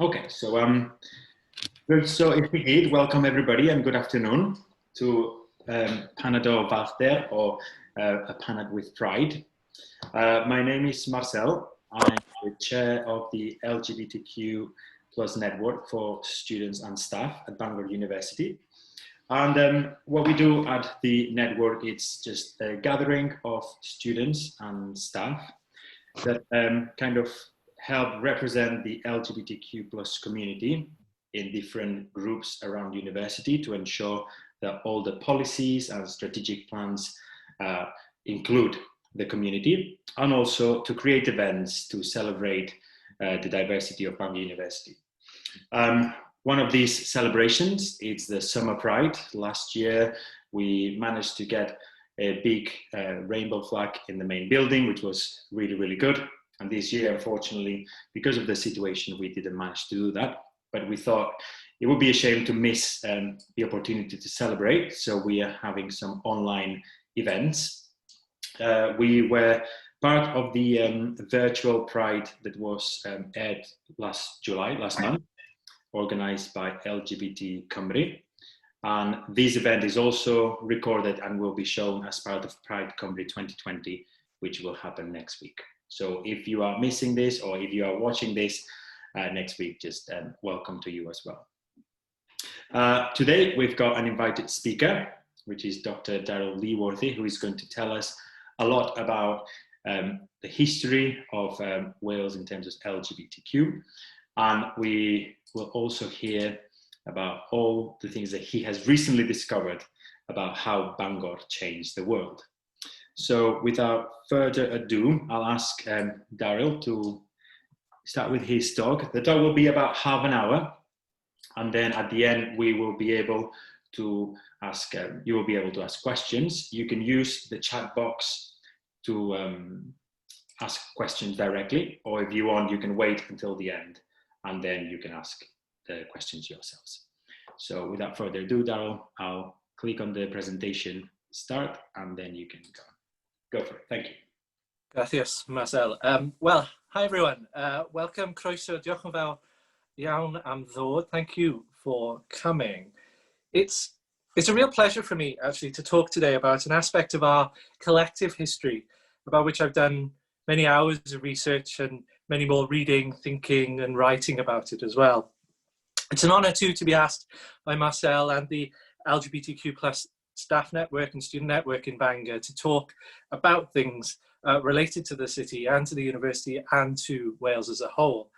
Okay, good. So if we did, welcome everybody and good afternoon to Panad or FALCHDER, or a Panad with Pride. My name is Marcel. I'm the chair of the LGBTQ+Network for students and staff at Bangor University. And what we do at the network, it's just a gathering of students and staff that kind of help represent the LGBTQ+ community in different groups around university to ensure that all the policies and strategic plans include the community, and also to create events to celebrate the diversity of Bangor University. One of these celebrations is the Summer Pride. Last year, we managed to get a big rainbow flag in the main building, which was really, really good. And this year, unfortunately, because of the situation, we didn't manage to do that. But we thought it would be a shame to miss the opportunity to celebrate. So we are having some online events. We were part of the virtual Pride that was aired last month, organised by LGBT Cymru. And this event is also recorded and will be shown as part of Pride Cymru 2020, which will happen next week. So if you are missing this, or if you are watching this next week, just welcome to you as well. Today, we've got an invited speaker, which is Dr. Daryl Leeworthy, who is going to tell us a lot about the history of Wales in terms of LGBTQ. And we will also hear about all the things that he has recently discovered about how Bangor changed the world. So without further ado, I'll ask Daryl to start with his talk. The talk will be about half an hour. And then at the end, we will be able to ask, you will be able to ask questions. You can use the chat box to ask questions directly, or if you want, you can wait until the end, and then you can ask the questions yourselves. So without further ado, Daryl, I'll click on the presentation start, and then you can go for it. Thank you. Gracias, Marcel. Well, hi everyone. Welcome, croeso, diolch yn fawr iawn am ddod. Thank you for coming. It's a real pleasure for me actually to talk today about an aspect of our collective history about which I've done many hours of research and many more reading, thinking and writing about it as well. It's an honour too to be asked by Marcel and the LGBTQ+ staff network and student network in Bangor to talk about things related to the city and to the university and to Wales as a whole.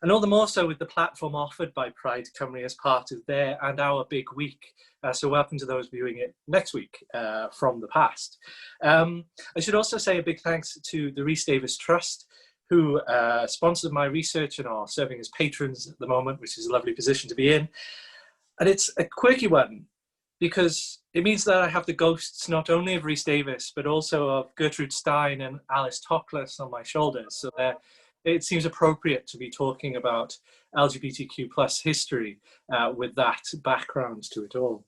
And all the more so with the platform offered by Pride Cymru as part of their and our big week. So welcome to those viewing it next week from the past. I should also say a big thanks to the Rhys Davies Trust, who sponsored my research and are serving as patrons at the moment, which is a lovely position to be in. And it's a quirky one, because it means that I have the ghosts not only of Rhys Davies, but also of Gertrude Stein and Alice Toklas on my shoulders. So it seems appropriate to be talking about LGBTQ+ history with that background to it all.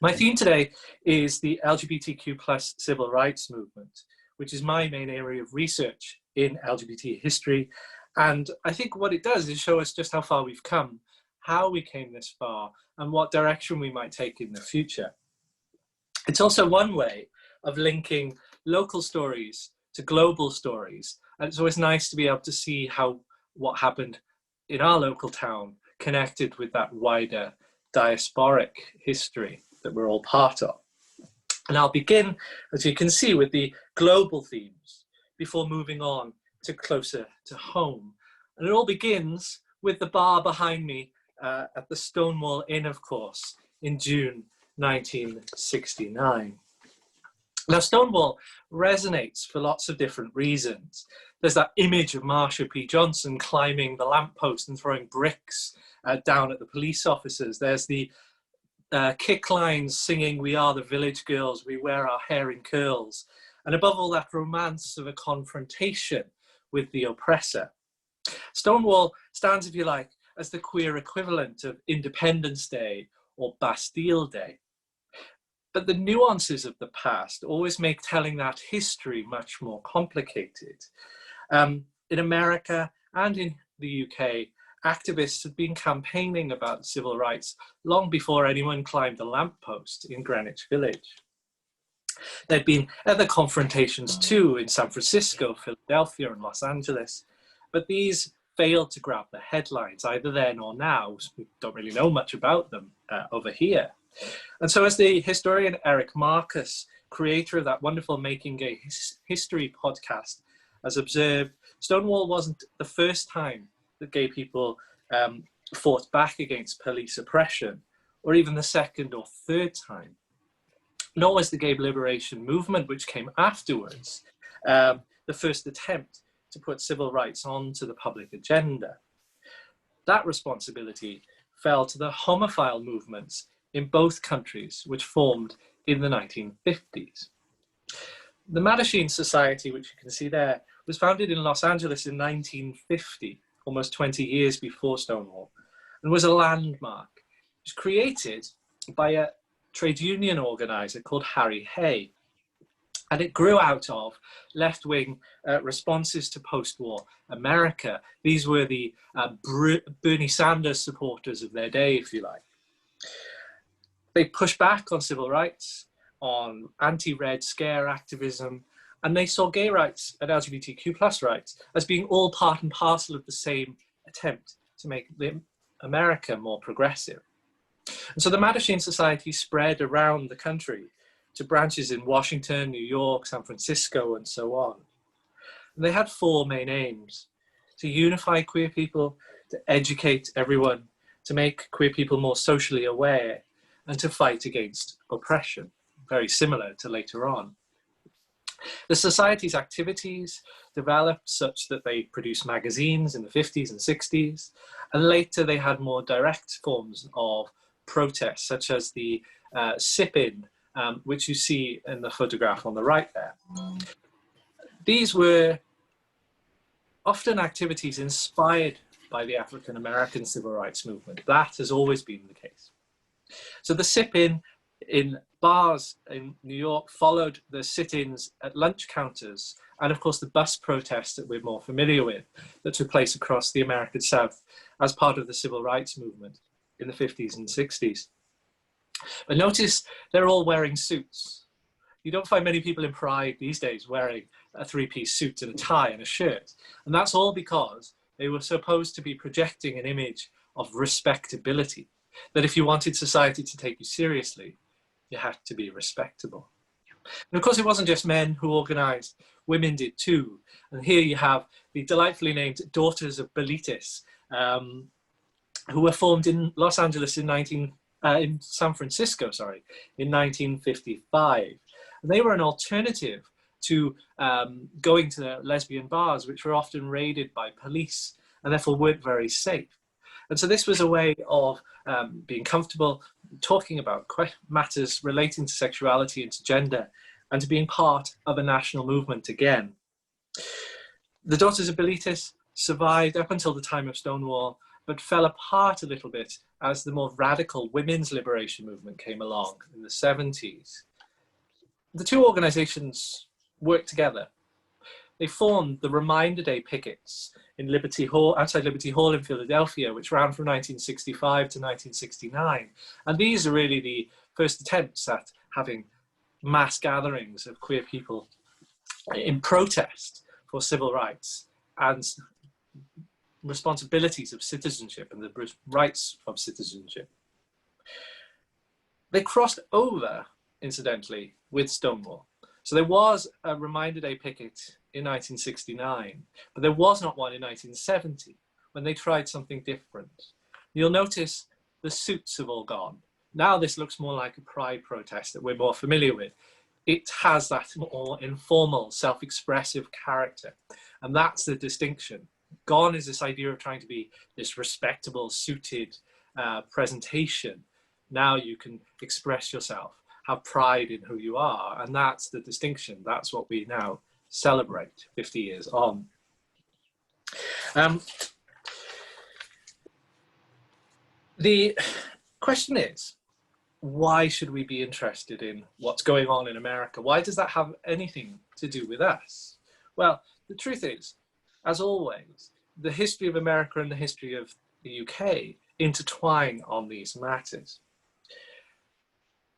My theme today is the LGBTQ+ civil rights movement, which is my main area of research in LGBT history. And I think what it does is show us just how far we've come, how we came this far, and what direction we might take in the future. It's also one way of linking local stories to global stories. And it's always nice to be able to see how what happened in our local town connected with that wider diasporic history that we're all part of. And I'll begin, as you can see, with the global themes before moving on to closer to home. And it all begins with the bar behind me at the Stonewall Inn, of course, in June 1969. Now, Stonewall resonates for lots of different reasons. There's that image of Marsha P. Johnson climbing the lamppost and throwing bricks down at the police officers. There's the kick lines singing, "We are the village girls, we wear our hair in curls." And above all, that romance of a confrontation with the oppressor. Stonewall stands, if you like, as the queer equivalent of Independence Day or Bastille Day. But the nuances of the past always make telling that history much more complicated. In America and in the UK, activists had been campaigning about civil rights long before anyone climbed a lamppost in Greenwich Village. There'd been other confrontations too in San Francisco, Philadelphia, and Los Angeles, but these failed to grab the headlines either then or now. We don't really know much about them over here. And so as the historian Eric Marcus, creator of that wonderful Making Gay History podcast, has observed, Stonewall wasn't the first time that gay people fought back against police oppression, or even the second or third time. Nor was the gay liberation movement, which came afterwards, the first attempt to put civil rights onto the public agenda. That responsibility fell to the homophile movements in both countries, which formed in the 1950s. The Mattachine Society, which you can see there, was founded in Los Angeles in 1950, almost 20 years before Stonewall, and was a landmark. It was created by a trade union organizer called Harry Hay, and it grew out of left-wing responses to post-war America. These were the Bernie Sanders supporters of their day, if you like. They pushed back on civil rights, on anti-Red Scare activism, and they saw gay rights and LGBTQ+ rights as being all part and parcel of the same attempt to make America more progressive. And so the Mattachine Society spread around the country to branches in Washington, New York, San Francisco, and so on. And they had four main aims: to unify queer people, to educate everyone, to make queer people more socially aware, and to fight against oppression, very similar to later on. The Society's activities developed such that they produced magazines in the 50s and 60s, and later they had more direct forms of protest, such as the sit-in, which you see in the photograph on the right there. These were often activities inspired by the African American civil rights movement. That has always been the case. So the sit-in in bars in New York followed the sit-ins at lunch counters, and of course the bus protests that we're more familiar with that took place across the American South as part of the civil rights movement in the 50s and 60s. But notice they're all wearing suits. You don't find many people in Pride these days wearing a three-piece suit and a tie and a shirt. And that's all because they were supposed to be projecting an image of respectability, that if you wanted society to take you seriously, you had to be respectable. And of course, it wasn't just men who organised, women did too. And here you have the delightfully named Daughters of Bilitis, who were formed in Los Angeles in San Francisco, in 1955. And they were an alternative to going to lesbian bars, which were often raided by police and therefore weren't very safe. And so this was a way of being comfortable, talking about matters relating to sexuality and to gender, and to being part of a national movement again. The Daughters of Bilitis survived up until the time of Stonewall, but fell apart a little bit as the more radical women's liberation movement came along in the 70s. The two organizations worked together. They formed the Reminder Day pickets in Liberty Hall, outside Liberty Hall in Philadelphia, which ran from 1965 to 1969. And these are really the first attempts at having mass gatherings of queer people in protest for civil rights and responsibilities of citizenship and the rights of citizenship. They crossed over, incidentally, with Stonewall. So there was a Reminder Day picket in 1969, but there was not one in 1970 when they tried something different. You'll notice the suits have all gone. Now this looks more like a pride protest that we're more familiar with. It has that more informal, self-expressive character, and that's the distinction. Gone is this idea of trying to be this respectable, suited presentation. Now you can express yourself, have pride in who you are, and that's the distinction. That's what we now celebrate 50 years on. The question is, why should we be interested in what's going on in America? Why does that have anything to do with us? Well, the truth is, as always, the history of America and the history of the UK intertwine on these matters.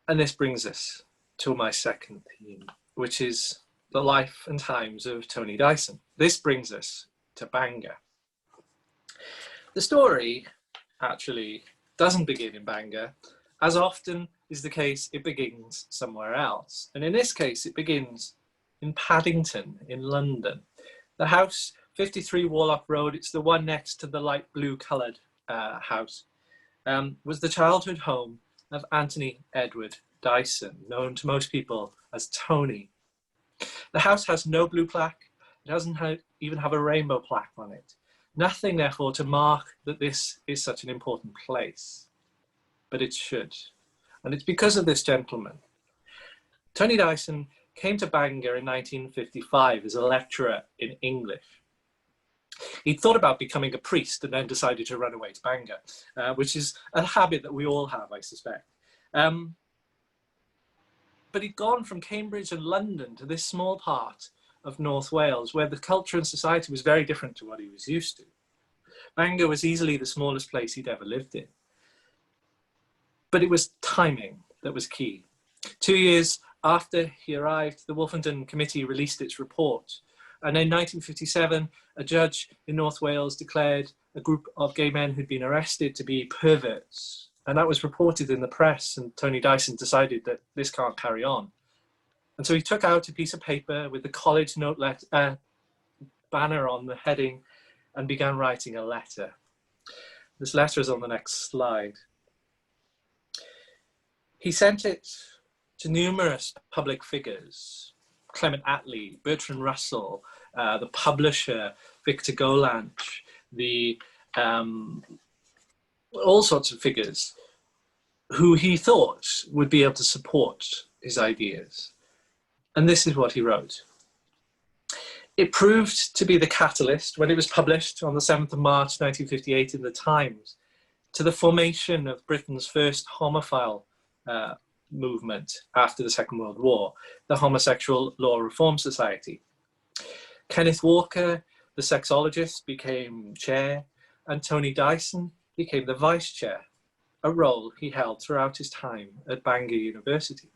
And this brings us to my second theme, which is the life and times of Tony Dyson. This brings us to Bangor. The story actually doesn't begin in Bangor. As often is the case, it begins somewhere else. And in this case, it begins in Paddington in London. The house, 53 Warlock Road, it's the one next to the light blue coloured house, was the childhood home of Anthony Edward Dyson, known to most people as Tony. The house has no blue plaque. It doesn't even have a rainbow plaque on it. Nothing, therefore, to mark that this is such an important place. But it should. And it's because of this gentleman. Tony Dyson came to Bangor in 1955 as a lecturer in English. He'd thought about becoming a priest and then decided to run away to Bangor, which is a habit that we all have, I suspect. But he'd gone from Cambridge and London to this small part of North Wales where the culture and society was very different to what he was used to. Bangor was easily the smallest place he'd ever lived in. But it was timing that was key. 2 years after he arrived, the Wolfenden Committee released its report. And in 1957, a judge in North Wales declared a group of gay men who'd been arrested to be perverts. And that was reported in the press, and Tony Dyson decided that this can't carry on. And so he took out a piece of paper with the college banner on the heading and began writing a letter. This letter is on the next slide. He sent it to numerous public figures: Clement Attlee, Bertrand Russell, the publisher, Victor Golanch, all sorts of figures who he thought would be able to support his ideas. And this is what he wrote. It proved to be the catalyst when it was published on the 7th of March 1958 in the Times to the formation of Britain's first homophile movement after the Second World War, the Homosexual Law Reform Society. Kenneth Walker, the sexologist, became chair, and Tony Dyson became the vice chair, a role he held throughout his time at Bangor University.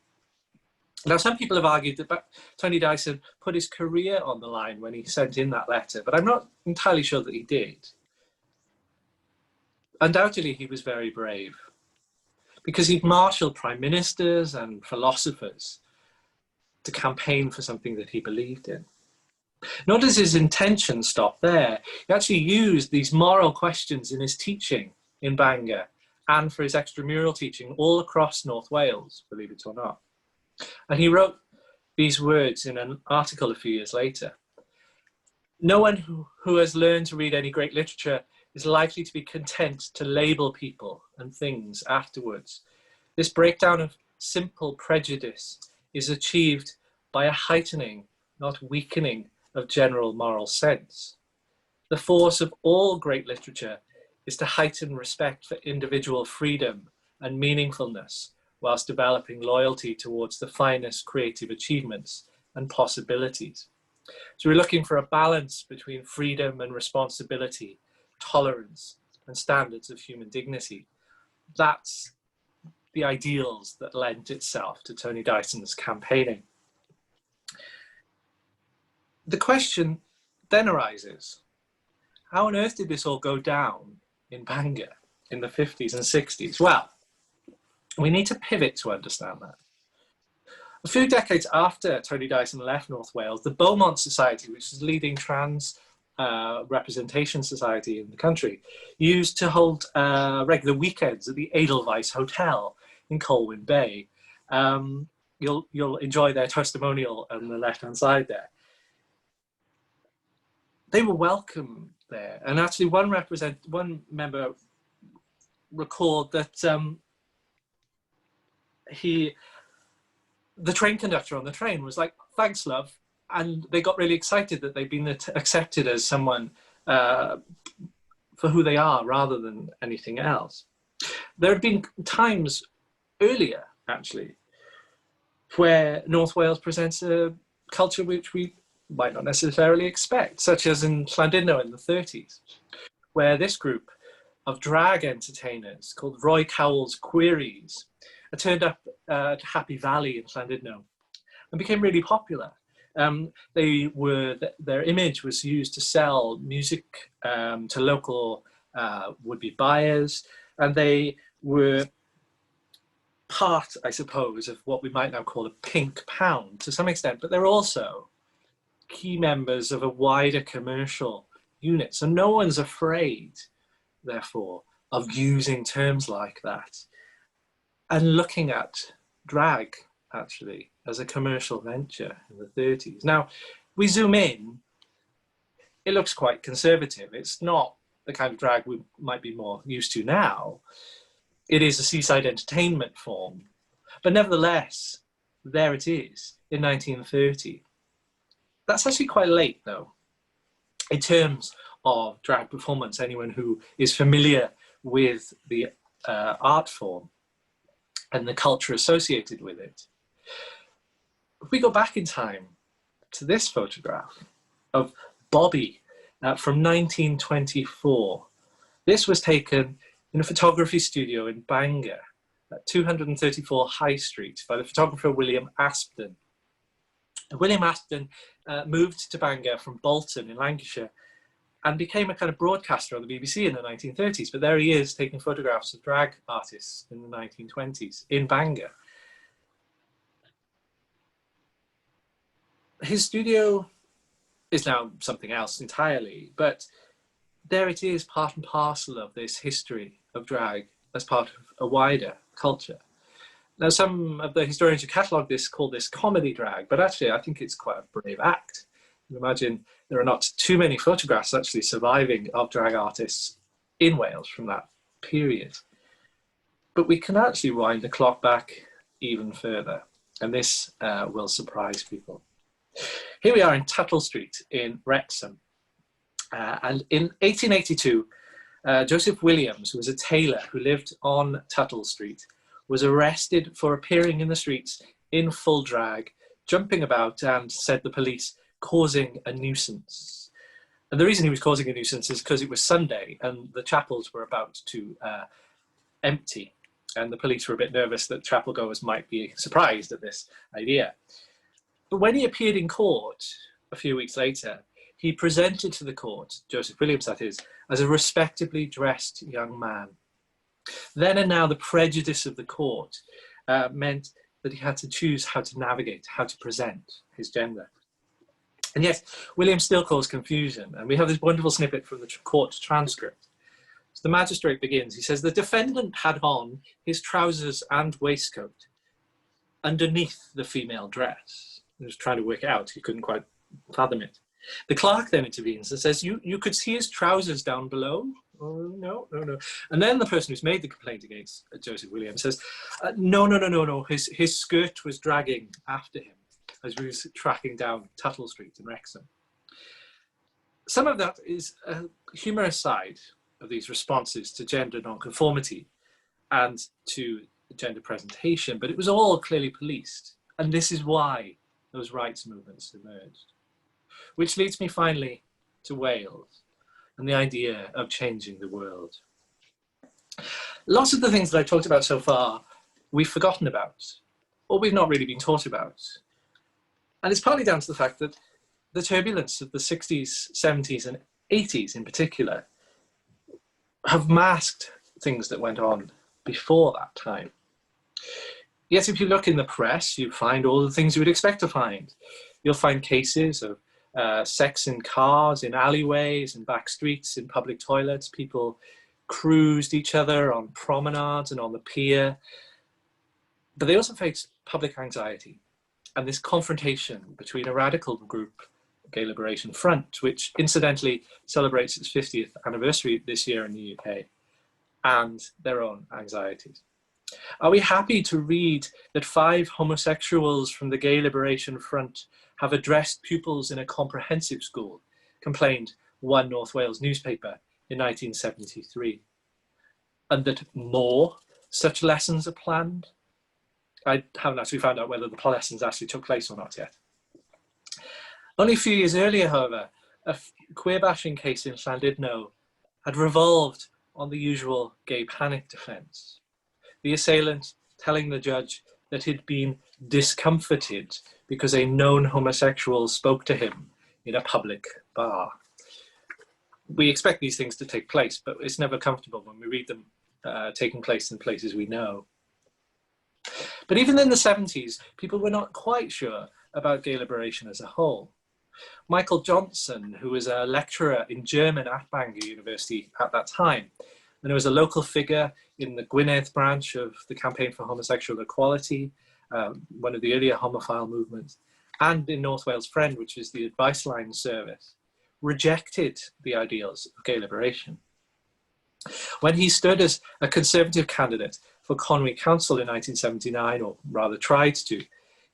Now, some people have argued that Tony Dyson put his career on the line when he sent in that letter, but I'm not entirely sure that he did. Undoubtedly, he was very brave, because he'd marshalled prime ministers and philosophers to campaign for something that he believed in. Nor does his intention stop there. He actually used these moral questions in his teaching in Bangor and for his extramural teaching all across North Wales, believe it or not. And he wrote these words in an article a few years later. No one who has learned to read any great literature is likely to be content to label people and things afterwards. This breakdown of simple prejudice is achieved by a heightening, not weakening, of general moral sense. The force of all great literature is to heighten respect for individual freedom and meaningfulness, whilst developing loyalty towards the finest creative achievements and possibilities. So we're looking for a balance between freedom and responsibility, tolerance and standards of human dignity. That's the ideals that lent itself to Tony Dyson's campaigning. The question then arises, how on earth did this all go down in Bangor in the 50s and 60s? Well, we need to pivot to understand that. A few decades after Tony Dyson left North Wales, the Beaumont Society, which is the leading trans representation society in the country, used to hold regular weekends at the Edelweiss Hotel in Colwyn Bay. You'll enjoy their testimonial on the left-hand side there. They were welcome there, and actually one member recalled that the train conductor on the train was like, "Thanks, love," and they got really excited that they'd been accepted as someone for who they are rather than anything else. There have been times earlier, actually, where North Wales presents a culture which we might not necessarily expect, such as in Llandudno in the 30s, where this group of drag entertainers called Roy Cowell's Queries turned up at Happy Valley in Llandudno and became really popular. Their image was used to sell music to local would-be buyers, and they were part, I suppose, of what we might now call a pink pound to some extent, but they're also key members of a wider commercial unit. So no one's afraid, therefore, of using terms like that and looking at drag, actually, as a commercial venture in the 30s. Now, we zoom in, it looks quite conservative. It's not the kind of drag we might be more used to now. It is a seaside entertainment form, but nevertheless, there it is in 1930. That's actually quite late, though, in terms of drag performance. Anyone who is familiar with the art form and the culture associated with it. If we go back in time to this photograph of Bobby from 1924, this was taken in a photography studio in Bangor at 234 High Street by the photographer William Aspden. William Aspden moved to Bangor from Bolton in Lancashire and became a kind of broadcaster on the BBC in the 1930s. But there he is taking photographs of drag artists in the 1920s in Bangor. His studio is now something else entirely, but there it is, part and parcel of this history of drag as part of a wider culture. Now, some of the historians who catalogue this call this comedy drag, but actually I think it's quite a brave act. You imagine there are not too many photographs actually surviving of drag artists in Wales from that period. But we can actually wind the clock back even further, and this will surprise people. Here we are in Tuttle Street in Wrexham. And in 1882, Joseph Williams, who was a tailor who lived on Tuttle Street, was arrested for appearing in the streets in full drag, jumping about and, said the police, causing a nuisance. And the reason he was causing a nuisance is because it was Sunday and the chapels were about to empty, and the police were a bit nervous that chapel goers might be surprised at this idea. But when he appeared in court a few weeks later, he presented to the court, Joseph Williams that is, as a respectably dressed young man. Then and now the prejudice of the court meant that he had to choose how to navigate, how to present his gender. And yet, Williams still caused confusion, and we have this wonderful snippet from the court transcript. So the magistrate begins, he says, the defendant had on his trousers and waistcoat underneath the female dress. He was trying to work it out, he couldn't quite fathom it. The clerk then intervenes and says, you could see his trousers down below? Oh, no. And then the person who's made the complaint against Joseph Williams says, no. His skirt was dragging after him as he was tracking down Tuttle Street in Wrexham. Some of that is a humorous side of these responses to gender nonconformity and to gender presentation, but it was all clearly policed. And this is why those rights movements emerged. Which leads me finally to Wales and the idea of changing the world. Lots of the things that I've talked about so far, we've forgotten about, or we've not really been taught about. And it's partly down to the fact that the turbulence of the 60s, 70s, and 80s in particular have masked things that went on before that time. Yet if you look in the press, you find all the things you would expect to find. You'll find cases of sex in cars, in alleyways, in back streets, in public toilets. People cruised each other on promenades and on the pier. But they also faced public anxiety and this confrontation between a radical group, Gay Liberation Front, which incidentally celebrates its 50th anniversary this year in the UK, and their own anxieties. Are we happy to read that 5 homosexuals from the Gay Liberation Front have addressed pupils in a comprehensive school, complained one North Wales newspaper in 1973, and that more such lessons are planned? I haven't actually found out whether the lessons actually took place or not yet. Only a few years earlier, however, a queer bashing case in Llandudno had revolved on the usual gay panic defense. The assailant telling the judge that he'd been discomforted because a known homosexual spoke to him in a public bar. We expect these things to take place, but it's never comfortable when we read them taking place in places we know. But even in the 70s, people were not quite sure about gay liberation as a whole. Michael Johnson, who was a lecturer in German at Bangor University at that time, and he was a local figure in the Gwynedd branch of the Campaign for Homosexual Equality, one of the earlier homophile movements, and in North Wales Friend, which is the advice line service, rejected the ideals of gay liberation. When he stood as a Conservative candidate for Conwy Council in 1979, or rather tried to,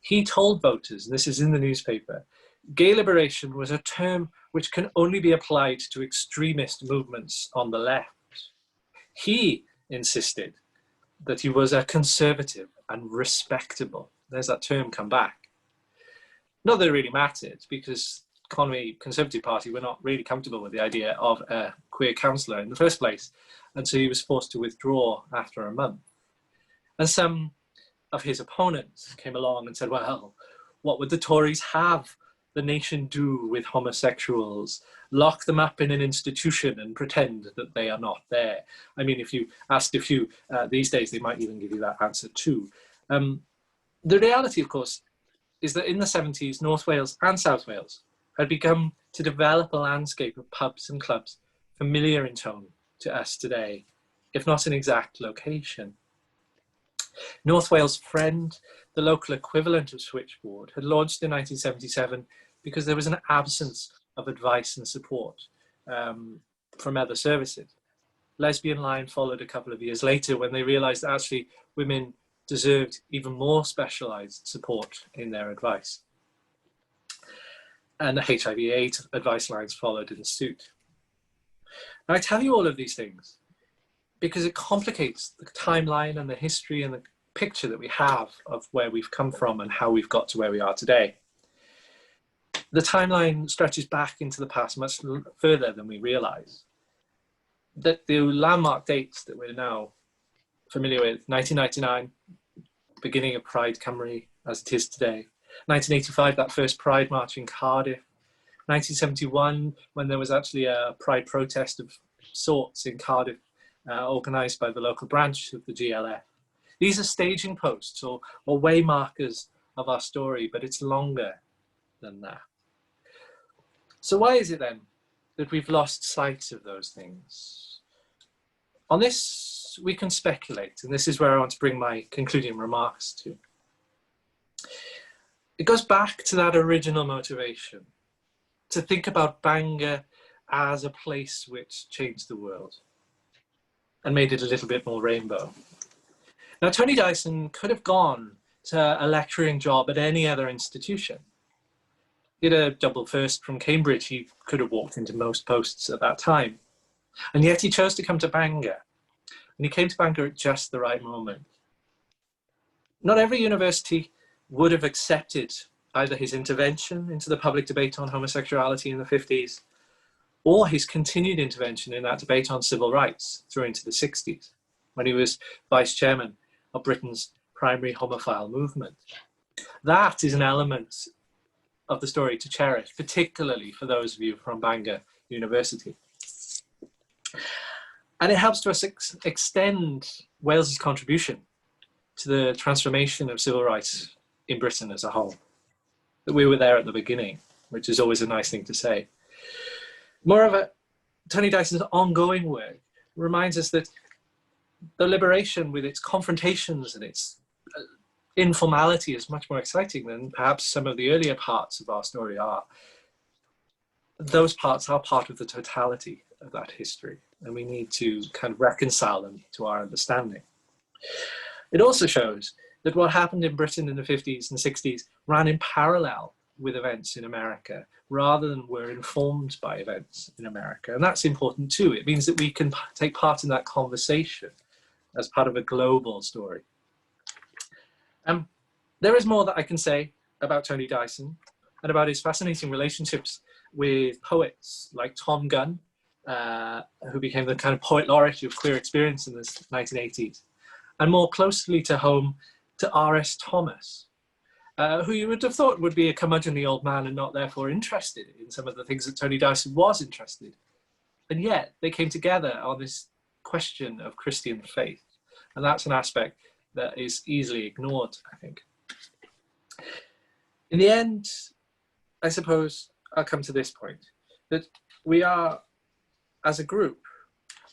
he told voters, and this is in the newspaper, gay liberation was a term which can only be applied to extremist movements on the left. He insisted that he was a conservative and respectable. There's that term come back. Not that it really mattered, because Conwy Conservative Party were not really comfortable with the idea of a queer councillor in the first place, and so he was forced to withdraw after a month. And some of his opponents came along and said, well, what would the Tories have the nation do with homosexuals? Lock them up in an institution and pretend that they are not there? I mean, if you asked a few these days, they might even give you that answer too. The reality, of course, is that in the 70s, North Wales and South Wales had begun to develop a landscape of pubs and clubs familiar in tone to us today, if not an exact location. North Wales Friend, the local equivalent of Switchboard, had launched in 1977 because there was an absence of advice and support from other services. Lesbian Line followed a couple of years later when they realised that actually women deserved even more specialised support in their advice. And the HIV/AIDS advice lines followed in suit. Now, I tell you all of these things because it complicates the timeline and the history and the picture that we have of where we've come from and how we've got to where we are today. The timeline stretches back into the past much further than we realise. That the landmark dates that we're now familiar with, 1999, beginning of Pride Cymru as it is today. 1985, that first Pride March in Cardiff. 1971, when there was actually a Pride protest of sorts in Cardiff, organised by the local branch of the GLF. These are staging posts or way markers of our story, but it's longer than that. So why is it then that we've lost sight of those things? On this, we can speculate, and this is where I want to bring my concluding remarks to. It goes back to that original motivation, to think about Bangor as a place which changed the world and made it a little bit more rainbow. Now, Tony Dyson could have gone to a lecturing job at any other institution. He had a double first from Cambridge. He could have walked into most posts at that time. And yet he chose to come to Bangor. And he came to Bangor at just the right moment. Not every university would have accepted either his intervention into the public debate on homosexuality in the 50s or his continued intervention in that debate on civil rights through into the 60s, when he was vice chairman of Britain's primary homophile movement. That is an element of the story to cherish, particularly for those of you from Bangor University. And it helps to extend Wales's contribution to the transformation of civil rights in Britain as a whole. That we were there at the beginning, which is always a nice thing to say. Moreover, Tony Dyson's ongoing work reminds us that the liberation with its confrontations and its informality is much more exciting than perhaps some of the earlier parts of our story are. Those parts are part of the totality of that history, and we need to kind of reconcile them to our understanding. It also shows that what happened in Britain in the 50s and 60s ran in parallel with events in America, rather than were informed by events in America. And that's important too. It means that we can take part in that conversation as part of a global story. There is more that I can say about Tony Dyson and about his fascinating relationships with poets like Tom Gunn, who became the kind of poet laureate of queer experience in the 1980s, and more closely to home to R.S. Thomas, who you would have thought would be a curmudgeonly old man and not therefore interested in some of the things that Tony Dyson was interested in. And yet they came together on this question of Christian faith. And that's an aspect that is easily ignored, I think. In the end, I suppose I'll come to this point, that we are, as a group,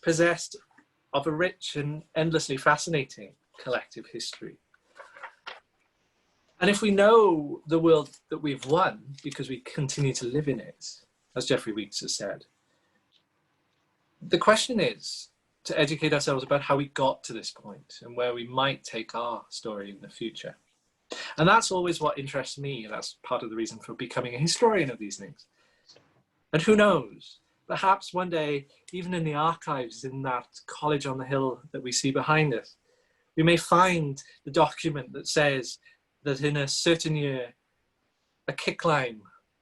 possessed of a rich and endlessly fascinating collective history. And if we know the world that we've won because we continue to live in it, as Jeffrey Weeks has said, the question is to educate ourselves about how we got to this point and where we might take our story in the future. And that's always what interests me, and that's part of the reason for becoming a historian of these things. And who knows, perhaps one day, even in the archives in that college on the hill that we see behind us, we may find the document that says that in a certain year, a kickline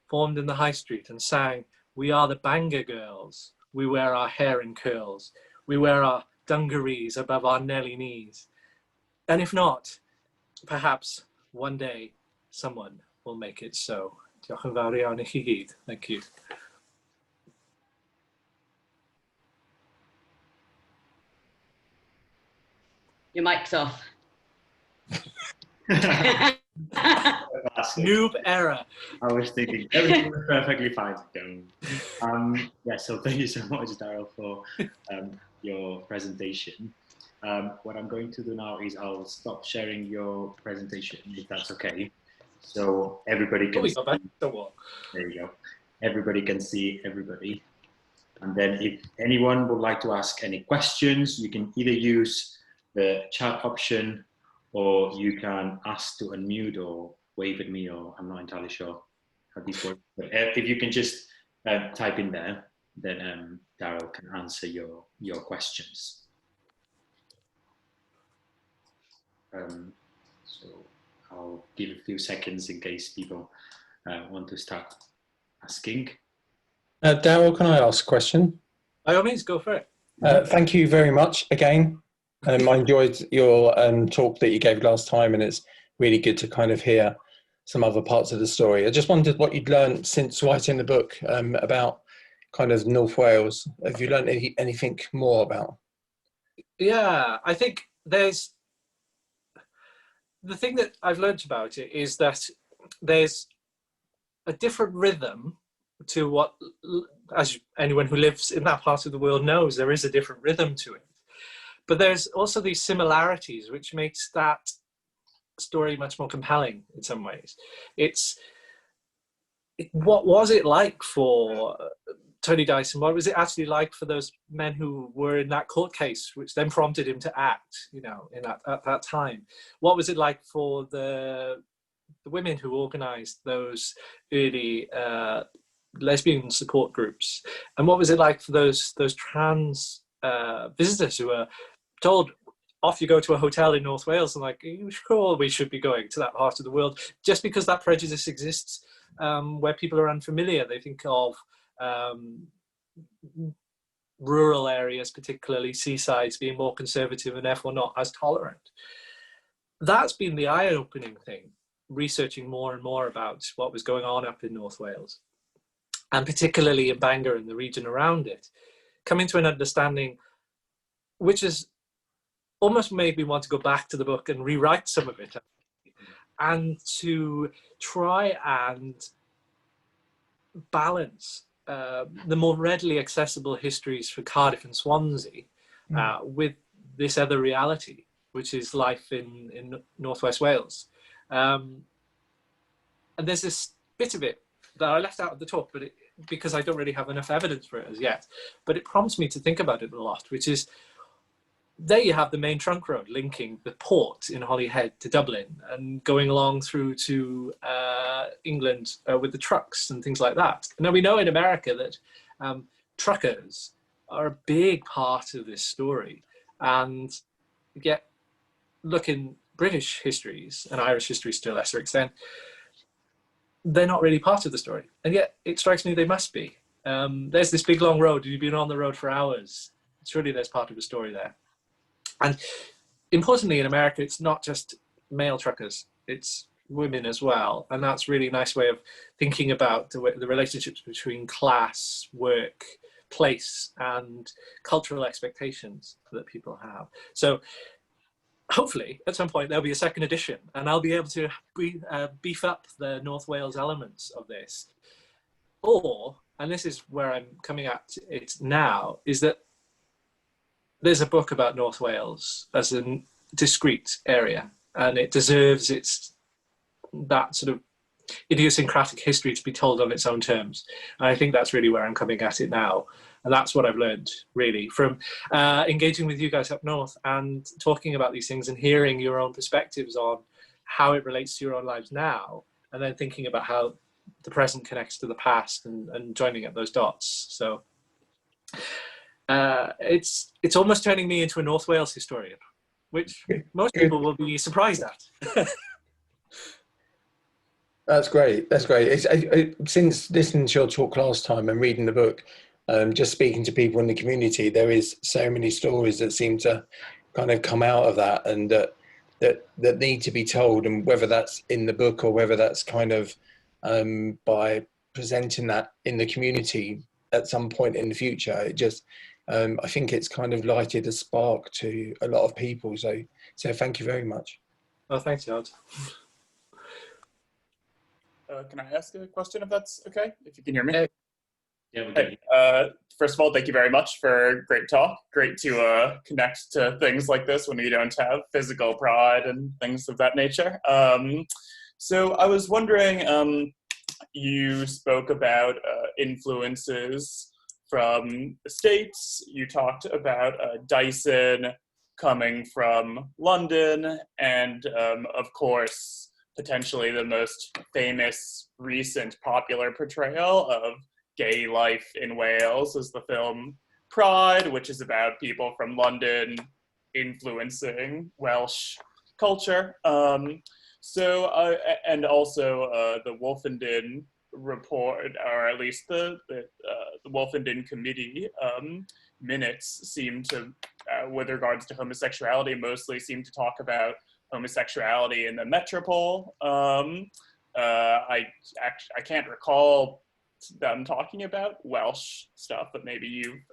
formed in the high street and sang, "We are the Bangor girls, we wear our hair in curls, we wear our dungarees above our Nelly knees." And if not, perhaps one day someone will make it so. Diolch yn fawr iawn I chi gyd. Thank you. Your mic's off. Noob error. I was thinking everything was perfectly fine. Yeah, so thank you so much, Daryl, for your presentation. What I'm going to do now is I'll stop sharing your presentation, if that's okay. So everybody can see. There you go. Everybody can see everybody. And then if anyone would like to ask any questions, you can either use the chat option, or you can ask to unmute or wave at me, or I'm not entirely sure how these work. But if you can just type in there, then Daryl can answer your questions. So I'll give a few seconds in case people want to start asking. Daryl, can I ask a question? By all means, go for it. Thank you very much again. I enjoyed your talk that you gave last time, and it's really good to kind of hear some other parts of the story. I just wondered what you'd learned since writing the book about kind of North Wales. Have you learned anything more about? Yeah, I think there's, the thing that I've learned about it is that there's a different rhythm to what, as anyone who lives in that part of the world knows, there is a different rhythm to it. But there's also these similarities, which makes that story much more compelling in some ways. What was it like for Tony Dyson? What was it actually like for those men who were in that court case, which then prompted him to act, you know, at that time? What was it like for the women who organised those early lesbian support groups? And what was it like for those trans visitors who were told, off you go to a hotel in North Wales, and like, sure, we should be going to that part of the world, just because that prejudice exists where people are unfamiliar. They think of rural areas, particularly seasides, being more conservative and therefore not as tolerant. That's been the eye-opening thing, researching more and more about what was going on up in North Wales, and particularly in Bangor and the region around it, coming to an understanding which is almost made me want to go back to the book and rewrite some of it, and to try and balance the more readily accessible histories for Cardiff and Swansea with this other reality, which is life in Northwest Wales. And there's this bit of it that I left out of the talk, but because I don't really have enough evidence for it as yet, but it prompts me to think about it a lot, which is, there you have the main trunk road linking the port in Holyhead to Dublin and going along through to England with the trucks and things like that. Now we know in America that truckers are a big part of this story, and yet look in British histories and Irish histories to a lesser extent, they're not really part of the story. And yet it strikes me they must be. there's this big long road, and you've been on the road for hours. Surely there's part of the story there. And importantly, in America, it's not just male truckers, it's women as well. And that's really a nice way of thinking about the relationships between class, work, place, and cultural expectations that people have. So hopefully at some point there'll be a second edition, and I'll be able to beef up the North Wales elements of this. Or, and this is where I'm coming at it now, is that there's a book about North Wales as a discrete area, and it deserves that sort of idiosyncratic history to be told on its own terms. And I think that's really where I'm coming at it now. And that's what I've learned, really, from engaging with you guys up north and talking about these things and hearing your own perspectives on how it relates to your own lives now, and then thinking about how the present connects to the past and joining up those dots. So it's almost turning me into a North Wales historian, which most people will be surprised at. That's great. That's great. Since listening to your talk last time and reading the book, just speaking to people in the community, there is so many stories that seem to kind of come out of that, and that need to be told. And whether that's in the book or whether that's kind of by presenting that in the community at some point in the future, it just I think it's kind of lighted a spark to a lot of people. So thank you very much. Oh, thanks, Yard. Can I ask a question if that's okay? If you can hear me? Yeah, we can. First of all, thank you very much for a great talk. Great to connect to things like this when we don't have physical pride and things of that nature. So I was wondering, you spoke about influences from the States. You talked about Dyson coming from London, and of course, potentially the most famous recent popular portrayal of gay life in Wales is the film Pride, which is about people from London influencing Welsh culture. And also the Wolfenden report, or at least the Wolfenden committee minutes seem to, with regards to homosexuality, mostly seem to talk about homosexuality in the metropole. I can't recall them talking about Welsh stuff, but maybe you've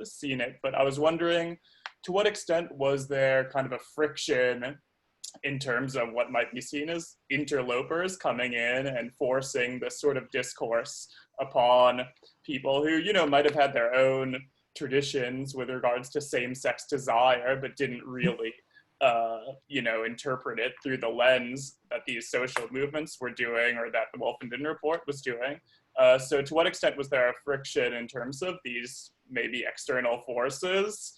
seen it. But I was wondering, to what extent was there kind of a friction in terms of what might be seen as interlopers coming in and forcing this sort of discourse upon people who, you know, might have had their own traditions with regards to same-sex desire, but didn't really you know, interpret it through the lens that these social movements were doing, or that the Wolfenden report was doing. So to what extent was there a friction in terms of these maybe external forces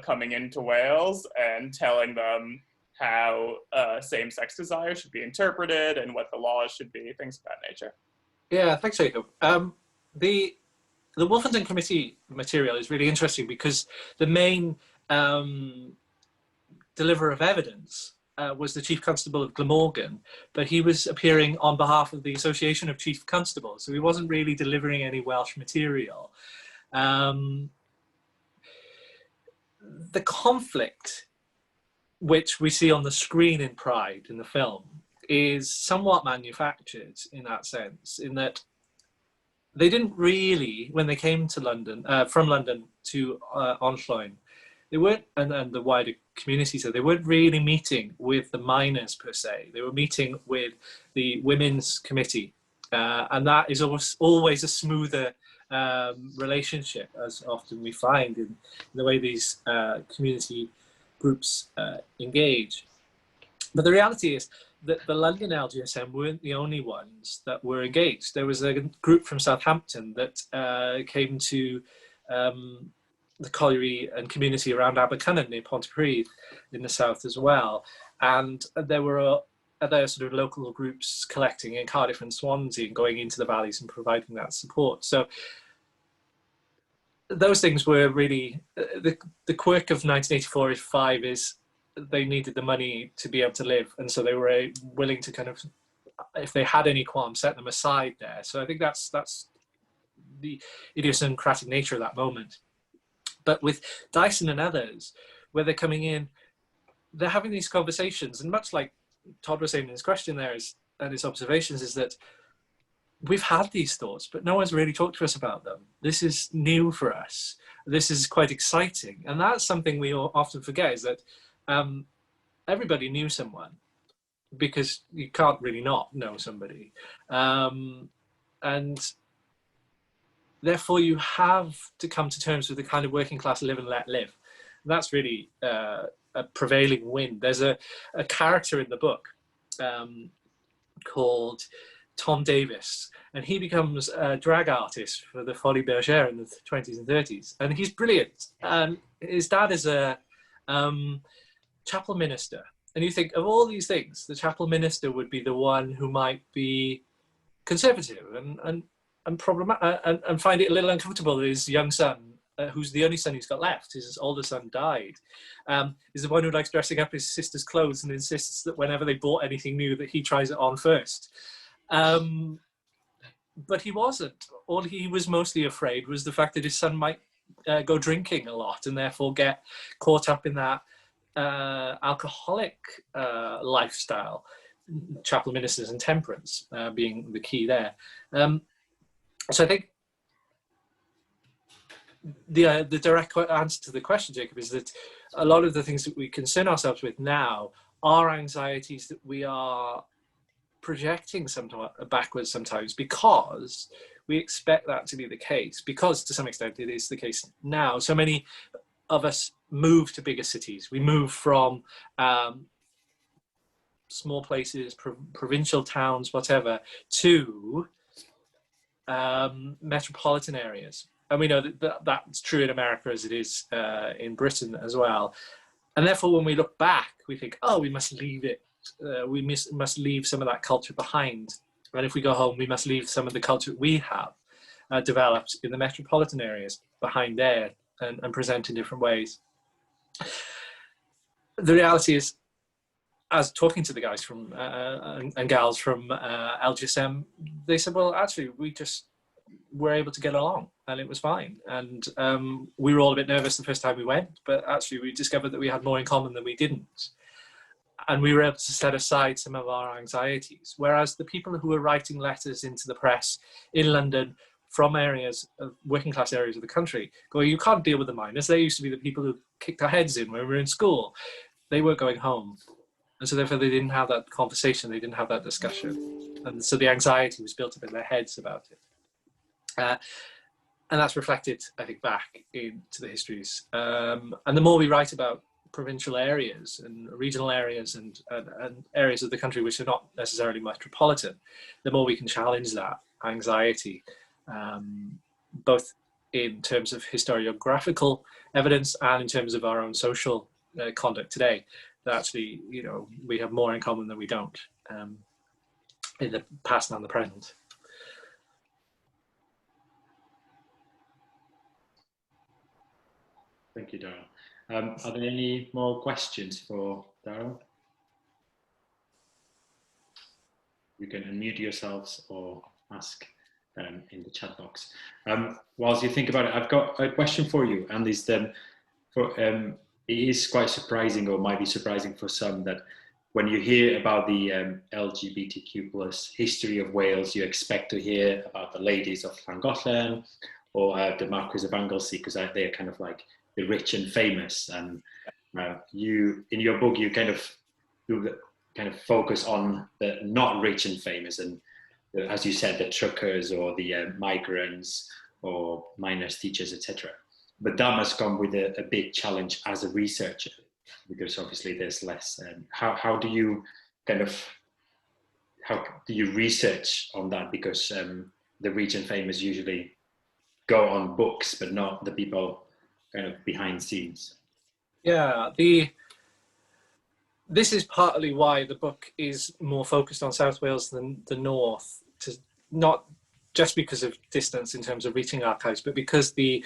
coming into Wales and telling them how same-sex desire should be interpreted and what the laws should be, things of that nature? Yeah, thanks, Jacob. The Wolfenden Committee material is really interesting because the main deliverer of evidence was the Chief Constable of Glamorgan, but he was appearing on behalf of the Association of Chief Constables, so he wasn't really delivering any Welsh material. The conflict which we see on the screen in Pride, in the film, is somewhat manufactured in that sense, in that they didn't really, when they came to London, from London to Onllwyn, they weren't, and the wider community, so they weren't really meeting with the miners per se. They were meeting with the women's committee, and that is always a smoother relationship, as often we find in the way these community groups engage. But the reality is that the London LGSM weren't the only ones that were engaged. There was a group from Southampton that came to the colliery and community around Abercynon near Pontypridd in the south as well. And there were other sort of local groups collecting in Cardiff and Swansea and going into the valleys and providing that support. So those things were really, the quirk of 1984-5 is they needed the money to be able to live. And so they were willing to kind of, if they had any qualms, set them aside there. So I think that's the idiosyncratic nature of that moment. But with Dyson and others, where they're coming in, they're having these conversations, and much like Todd was saying in his question there and his observations, is that we've had these thoughts, but no one's really talked to us about them. This is new for us. This is quite exciting. And that's something we often forget, is that everybody knew someone, because you can't really not know somebody. And therefore you have to come to terms with the kind of working class live and let live. That's really a prevailing wind. There's a character in the book called Tom Davis, and he becomes a drag artist for the Folies Bergère in the 20s and 30s, and he's brilliant. His dad is a chapel minister, and you think of all these things, the chapel minister would be the one who might be conservative and problematic, and find it a little uncomfortable that his young son, who's the only son he's got left, his older son died, is the one who likes dressing up his sister's clothes and insists that whenever they bought anything new that he tries it on first. But he wasn't. All he was mostly afraid was the fact that his son might go drinking a lot and therefore get caught up in that alcoholic lifestyle, chapel ministers and temperance being the key there. So I think the direct answer to the question, Jacob, is that a lot of the things that we concern ourselves with now are anxieties that we are projecting backwards sometimes, because we expect that to be the case, because to some extent it is the case now. So many of us move to bigger cities. We move from small places, provincial towns, whatever, to metropolitan areas. And we know that that's true in America as it is in Britain as well. And therefore, when we look back, we think, oh, we must leave it. We must leave some of that culture behind. And if we go home, we must leave some of the culture we have developed in the metropolitan areas behind there and present in different ways. The reality is, as talking to the guys from and gals from LGSM, they said, well, actually, we just were able to get along and it was fine. And we were all a bit nervous the first time we went, but actually we discovered that we had more in common than we didn't. And we were able to set aside some of our anxieties. Whereas the people who were writing letters into the press in London from areas of working class areas of the country going, you can't deal with the minors. They used to be the people who kicked our heads in when we were in school. They weren't going home. And so therefore they didn't have that conversation. They didn't have that discussion. And so the anxiety was built up in their heads about it. And that's reflected, I think, back into the histories. And the more we write about provincial areas and regional areas and areas of the country which are not necessarily metropolitan, the more we can challenge that anxiety, both in terms of historiographical evidence and in terms of our own social conduct today. That actually, you know, we have more in common than we don't in the past and the present. Thank you, Daryl. Are there any more questions for Daryl? You can unmute yourselves or ask in the chat box. Whilst you think about it, I've got a question for you, and this it is quite surprising, or might be surprising for some, that when you hear about the LGBTQ+ history of Wales, you expect to hear about the ladies of Llangollen or the Marquis of Anglesey, because they're kind of like the rich and famous. And you, in your book, you kind of focus on the not rich and famous, and as you said, the truckers or the migrants or minors, teachers, etc. But that must come with a big challenge as a researcher, because obviously there's less. How do you research on that? Because the rich and famous usually go on books, but not the people kind of behind scenes. Yeah, this is partly why the book is more focused on South Wales than the North, not just because of distance in terms of reaching archives, but because the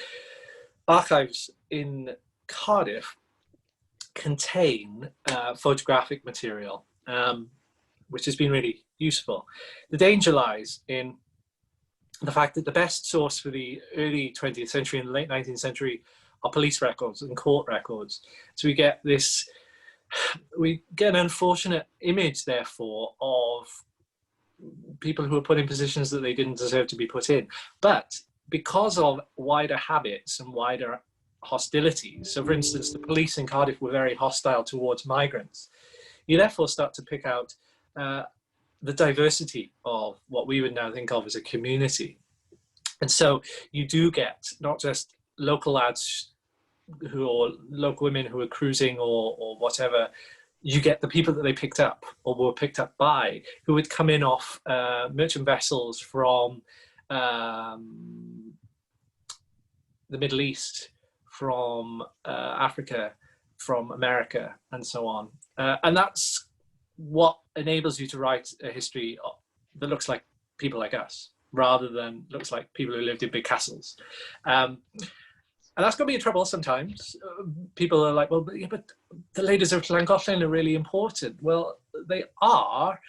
archives in Cardiff contain photographic material, which has been really useful. The danger lies in the fact that the best source for the early 20th century and late 19th century are police records and court records. So we get an unfortunate image, therefore, of people who are put in positions that they didn't deserve to be put in. But because of wider habits and wider hostilities, so for instance, the police in Cardiff were very hostile towards migrants, you therefore start to pick out the diversity of what we would now think of as a community. And so you do get not just local lads or local women who are cruising or whatever, you get the people that they picked up or were picked up by, who would come in off merchant vessels from the Middle East, from Africa, from America, and so on. And that's what enables you to write a history that looks like people like us, rather than looks like people who lived in big castles. And that's going to be a trouble sometimes. People are like, well, but the ladies of Llangollen are really important. Well, they are,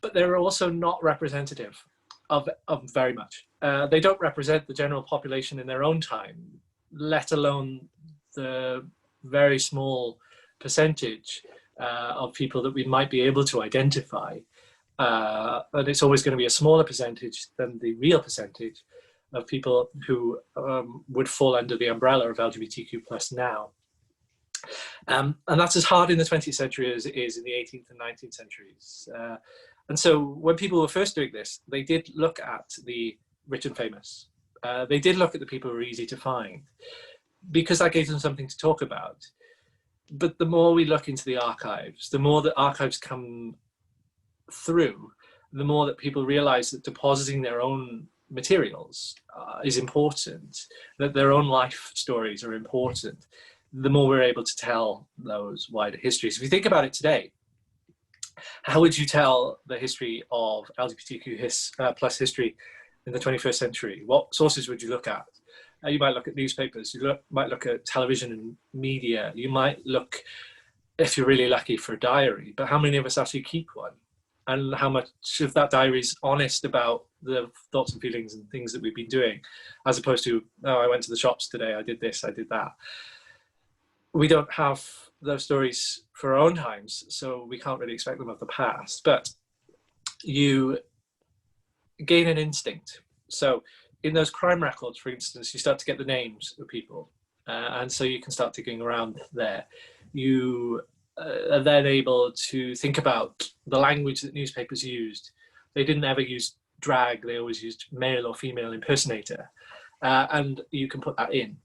but they're also not representative of very much. They don't represent the general population in their own time, let alone the very small percentage of people that we might be able to identify. And it's always going to be a smaller percentage than the real percentage of people who would fall under the umbrella of LGBTQ+ now. And that's as hard in the 20th century as it is in the 18th and 19th centuries. And so when people were first doing this, they did look at the rich and famous. They did look at the people who were easy to find, because that gave them something to talk about. But the more we look into the archives, the more that archives come through, the more that people realize that depositing their own materials is important, that their own life stories are important, the more we're able to tell those wider histories. If you think about it today, how would you tell the history of LGBTQ+ history in the 21st century? What sources would you look at? You might look at newspapers, might look at television and media, you might look, if you're really lucky, for a diary, but how many of us actually keep one? And how much of that diary is honest about the thoughts and feelings and things that we've been doing, as opposed to, oh, I went to the shops today, I did this, I did that. We don't have those stories for our own times, so we can't really expect them of the past, but you gain an instinct. So in those crime records, for instance, you start to get the names of people, and so you can start digging around there. You are then able to think about the language that newspapers used. They didn't ever use drag, they always used male or female impersonator, and you can put that in.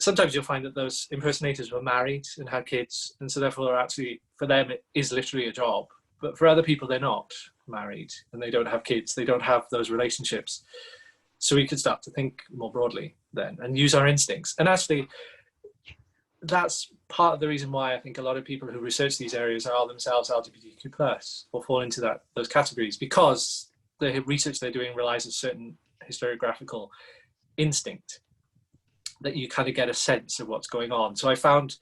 Sometimes you'll find that those impersonators were married and had kids, and so therefore actually for them it is literally a job, but for other people they're not married and they don't have kids, they don't have those relationships. So we could start to think more broadly then and use our instincts. And actually, that's part of the reason why I think a lot of people who research these areas are themselves LGBTQ+ or fall into those categories, because the research they're doing relies on certain historiographical instinct that you kind of get a sense of what's going on. So I found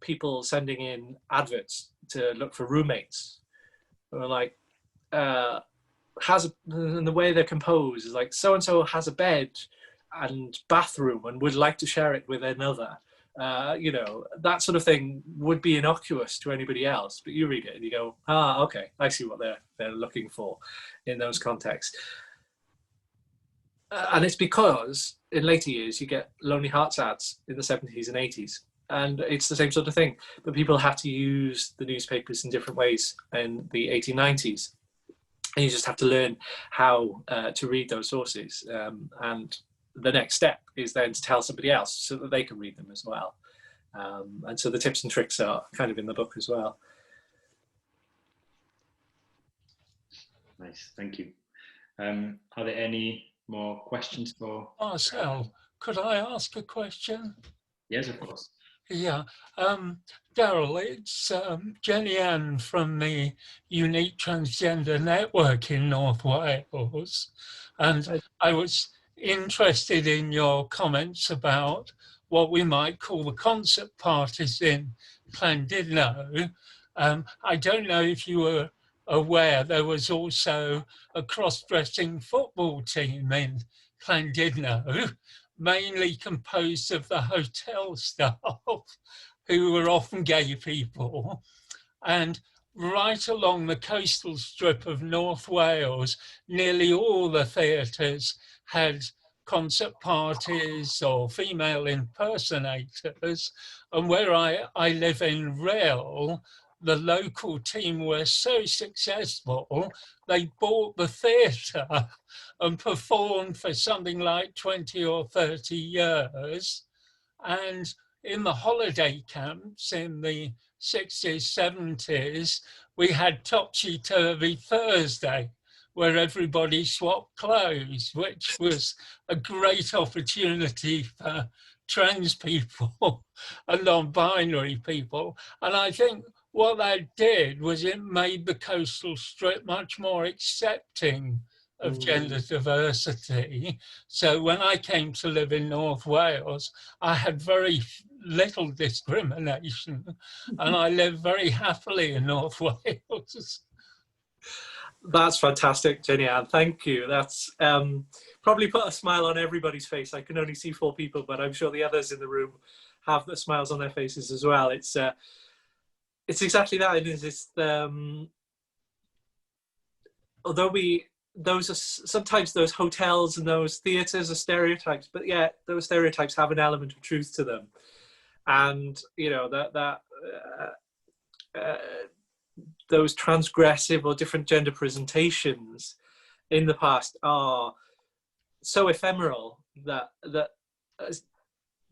people sending in adverts to look for roommates who are like, and the way they're composed is like, so-and-so has a bed and bathroom and would like to share it with another. You know, that sort of thing would be innocuous to anybody else, but you read it and you go, ah, okay, I see what they're looking for in those contexts. And it's because in later years you get Lonely Hearts ads in the 70s and 80s, and it's the same sort of thing, but people had to use the newspapers in different ways in the 1890s. And you just have to learn how to read those sources. And the next step is then to tell somebody else so that they can read them as well. And so the tips and tricks are kind of in the book as well. Nice, thank you. Are there any more questions for Marcel? Could I ask a question? Yes, of course. Yeah, Daryl, it's Jenny Ann from the Unique Transgender Network in North Wales, and I was interested in your comments about what we might call the concept parties in Llandudno. I don't know if you were aware there was also a cross-dressing football team in Llandudno, mainly composed of the hotel staff, who were often gay people. And right along the coastal strip of North Wales, nearly all the theatres had concert parties or female impersonators. And where I live in Rhyl, the local team were so successful, they bought the theatre and performed for something like 20 or 30 years. And in the holiday camps in the 60s, 70s, we had Topsy-Turvy Thursday, where everybody swapped clothes, which was a great opportunity for trans people and non-binary people. And I think what that did was it made the coastal strip much more accepting of gender diversity. So when I came to live in North Wales, I had very little discrimination, and I lived very happily in North Wales. That's fantastic, Jenny Ann. Thank you. That's probably put a smile on everybody's face. I can only see 4 people, but I'm sure the others in the room have the smiles on their faces as well. It's exactly that. It's although those are sometimes those hotels and those theatres are stereotypes, but yeah, those stereotypes have an element of truth to them, and you know those transgressive or different gender presentations in the past are so ephemeral that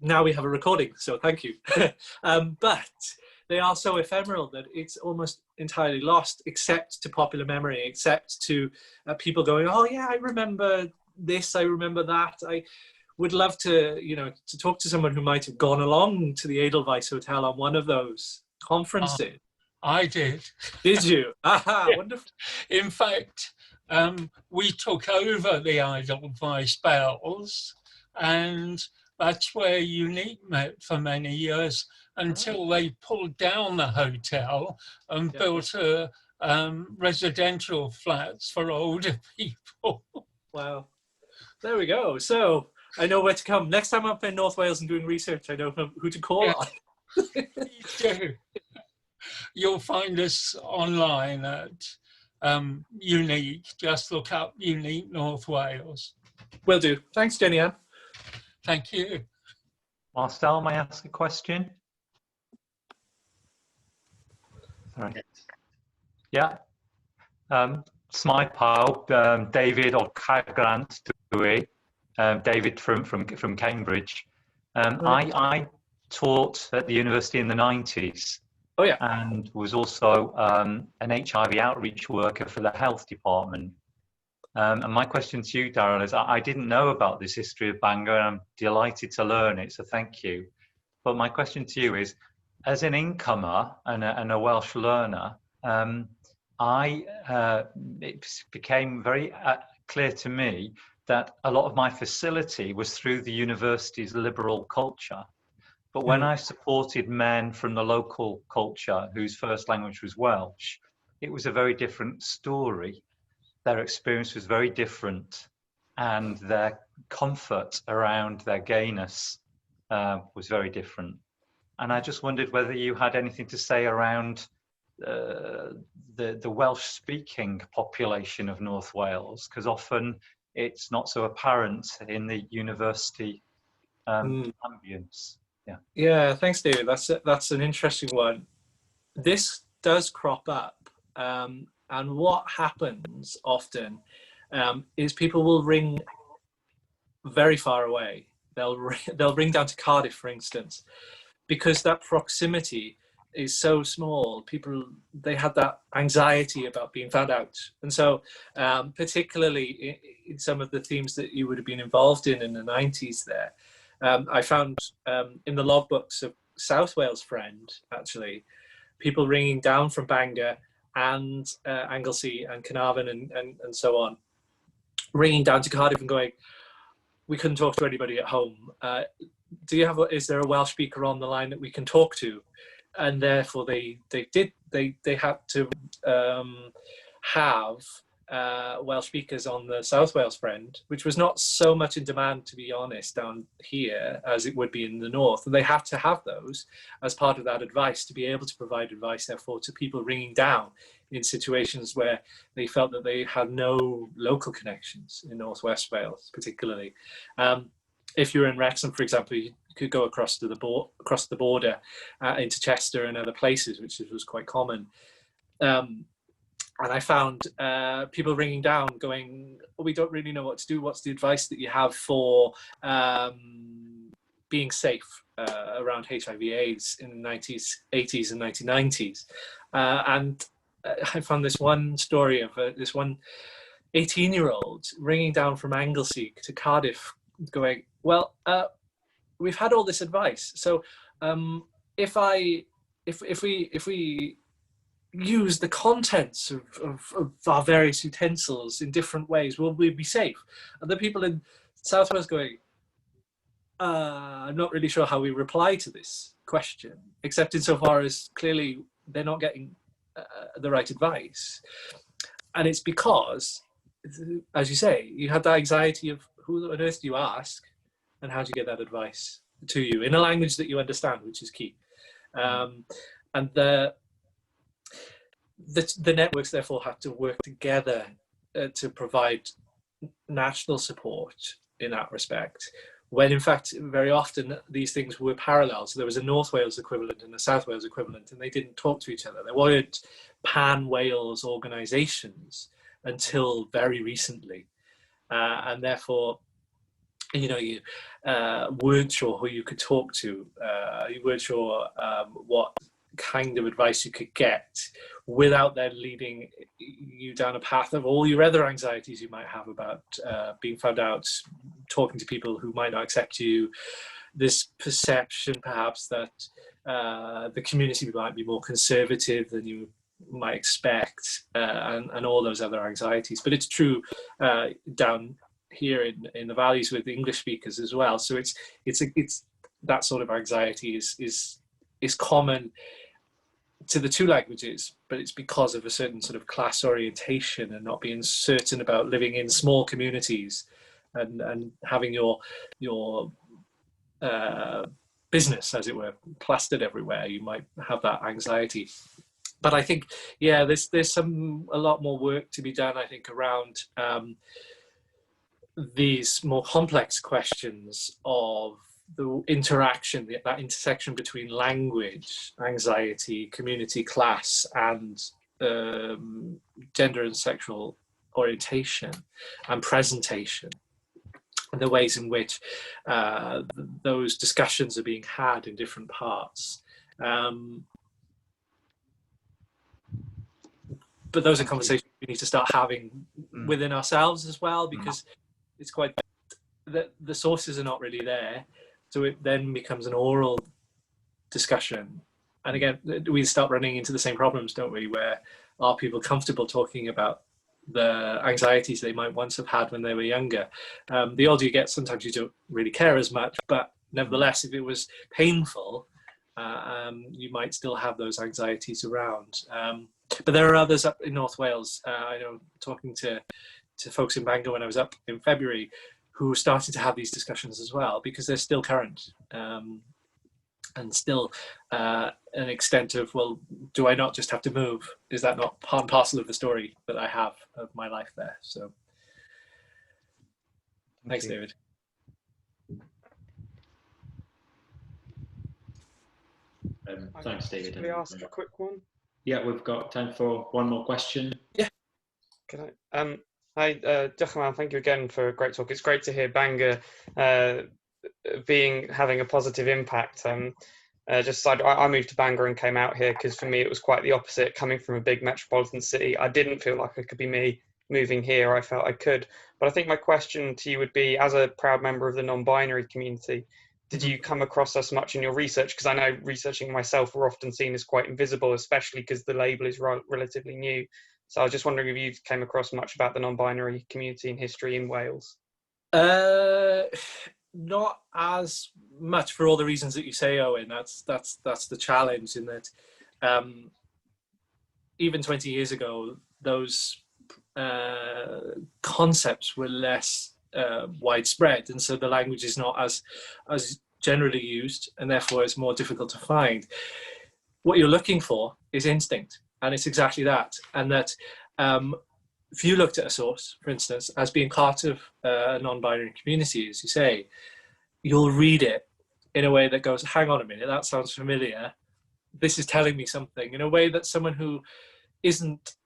now we have a recording, so thank you. But they are so ephemeral that it's almost entirely lost, except to popular memory, except to people going, oh yeah, I remember this, I remember that. I would love to, you know, to talk to someone who might have gone along to the Edelweiss Hotel on one of those conferences. I did. Did you? Aha, wonderful. In fact, we took over the Edelweiss bells, and that's where Unique met for many years until they pulled down the hotel and built residential flats for older people. Wow. There we go. So I know where to come. Next time I'm up in North Wales and doing research, I know who to call on. Please do. You'll find us online at Unique. Just look up Unique North Wales. Will do. Thanks, Jenny Ann. Thank you. Marcel, may I ask a question? Sorry. Yeah. Smai pawb, David or Cagrant dwi, David from Cambridge. I taught at the university in the 90s. Oh yeah. And was also an HIV outreach worker for the health department. And my question to you, Daryl, is I didn't know about this history of Bangor, and I'm delighted to learn it, so thank you. But my question to you is, as an incomer and a Welsh learner, it became very clear to me that a lot of my facility was through the university's liberal culture. But when I supported men from the local culture whose first language was Welsh, it was a very different story. Their experience was very different, and their comfort around their gayness was very different. And I just wondered whether you had anything to say around the Welsh-speaking population of North Wales, because often it's not so apparent in the university ambience. Yeah, thanks, David. That's an interesting one. This does crop up, and what happens often is people will ring very far away. They'll ring down to Cardiff, for instance, because that proximity is so small. People, they had that anxiety about being found out, and so particularly in some of the themes that you would have been involved in the 90s there. I found in the logbooks of South Wales Friend, actually, people ringing down from Bangor and Anglesey and Carnarvon and so on, ringing down to Cardiff and going, we couldn't talk to anybody at home. Is there a Welsh speaker on the line that we can talk to? And therefore they did they had to have Welsh speakers on the South Wales Friend, which was not so much in demand, to be honest, down here as it would be in the north. And they had to have those as part of that advice to be able to provide advice, therefore, to people ringing down in situations where they felt that they had no local connections in North West Wales, particularly. If you're in Wrexham, for example, you could go across the border into Chester and other places, which was quite common. And I found people ringing down going, oh, we don't really know what to do. What's the advice that you have for being safe around HIV/AIDS in the 80s and 1990s? And I found this one story of this one 18-year-old ringing down from Anglesey to Cardiff going, well, we've had all this advice. So if we use the contents of our various utensils in different ways, will we be safe? And the people in South Wales going, I'm not really sure how we reply to this question, except insofar as clearly they're not getting the right advice. And it's because, as you say, you had that anxiety of who on earth do you ask and how do you get that advice to you in a language that you understand, which is key. And the networks therefore had to work together to provide national support in that respect, when in fact very often these things were parallel. So there was a North Wales equivalent and a South Wales equivalent, and they didn't talk to each other. There weren't pan-Wales organisations until very recently, and therefore you weren't sure who you could talk to, you weren't sure what kind of advice you could get without then leading you down a path of all your other anxieties you might have about being found out, talking to people who might not accept you, this perception perhaps that the community might be more conservative than you might expect, and all those other anxieties. But it's true down here in the valleys with English speakers as well. So it's that sort of anxiety is common to the two languages, but it's because of a certain sort of class orientation and not being certain about living in small communities and having your business, as it were, plastered everywhere. You might have that anxiety. But I think, yeah, there's a lot more work to be done, I think, around these more complex questions of the interaction, that intersection between language, anxiety, community, class, and gender and sexual orientation and presentation, and the ways in which those discussions are being had in different parts. But those are conversations we need to start having within ourselves as well, because it's quite, the sources are not really there. So it then becomes an oral discussion. And again, we start running into the same problems, don't we? Where are people comfortable talking about the anxieties they might once have had when they were younger? The older you get, sometimes you don't really care as much, but nevertheless, if it was painful, you might still have those anxieties around. But there are others up in North Wales. I know, talking to folks in Bangor when I was up in February, who started to have these discussions as well, because they're still current, and still an extent of, well, do I not just have to move? Is that not part and parcel of the story that I have of my life there? So thanks, David. Thanks, David. Can we ask a quick one? Yeah, we've got time for one more question. Yeah. Can I? Hi, Diolch, thank you again for a great talk. It's great to hear Bangor having a positive impact. I moved to Bangor and came out here because for me it was quite the opposite. Coming from a big metropolitan city, I didn't feel like I could be me. Moving here, I felt I could. But I think my question to you would be, as a proud member of the non-binary community, did you come across us much in your research? Because I know researching myself, we're often seen as quite invisible, especially because the label is relatively new. So I was just wondering if you came across much about the non-binary community and history in Wales. Not as much, for all the reasons that you say, Owen. That's the challenge, in that even 20 years ago, those concepts were less widespread, and so the language is not as generally used, and therefore it's more difficult to find. What you're looking for is instinct, and it's exactly that. And that if you looked at a source, for instance, as being part of a non-binary community, as you say, you'll read it in a way that goes, hang on a minute, that sounds familiar. This is telling me something, in a way that someone who isn't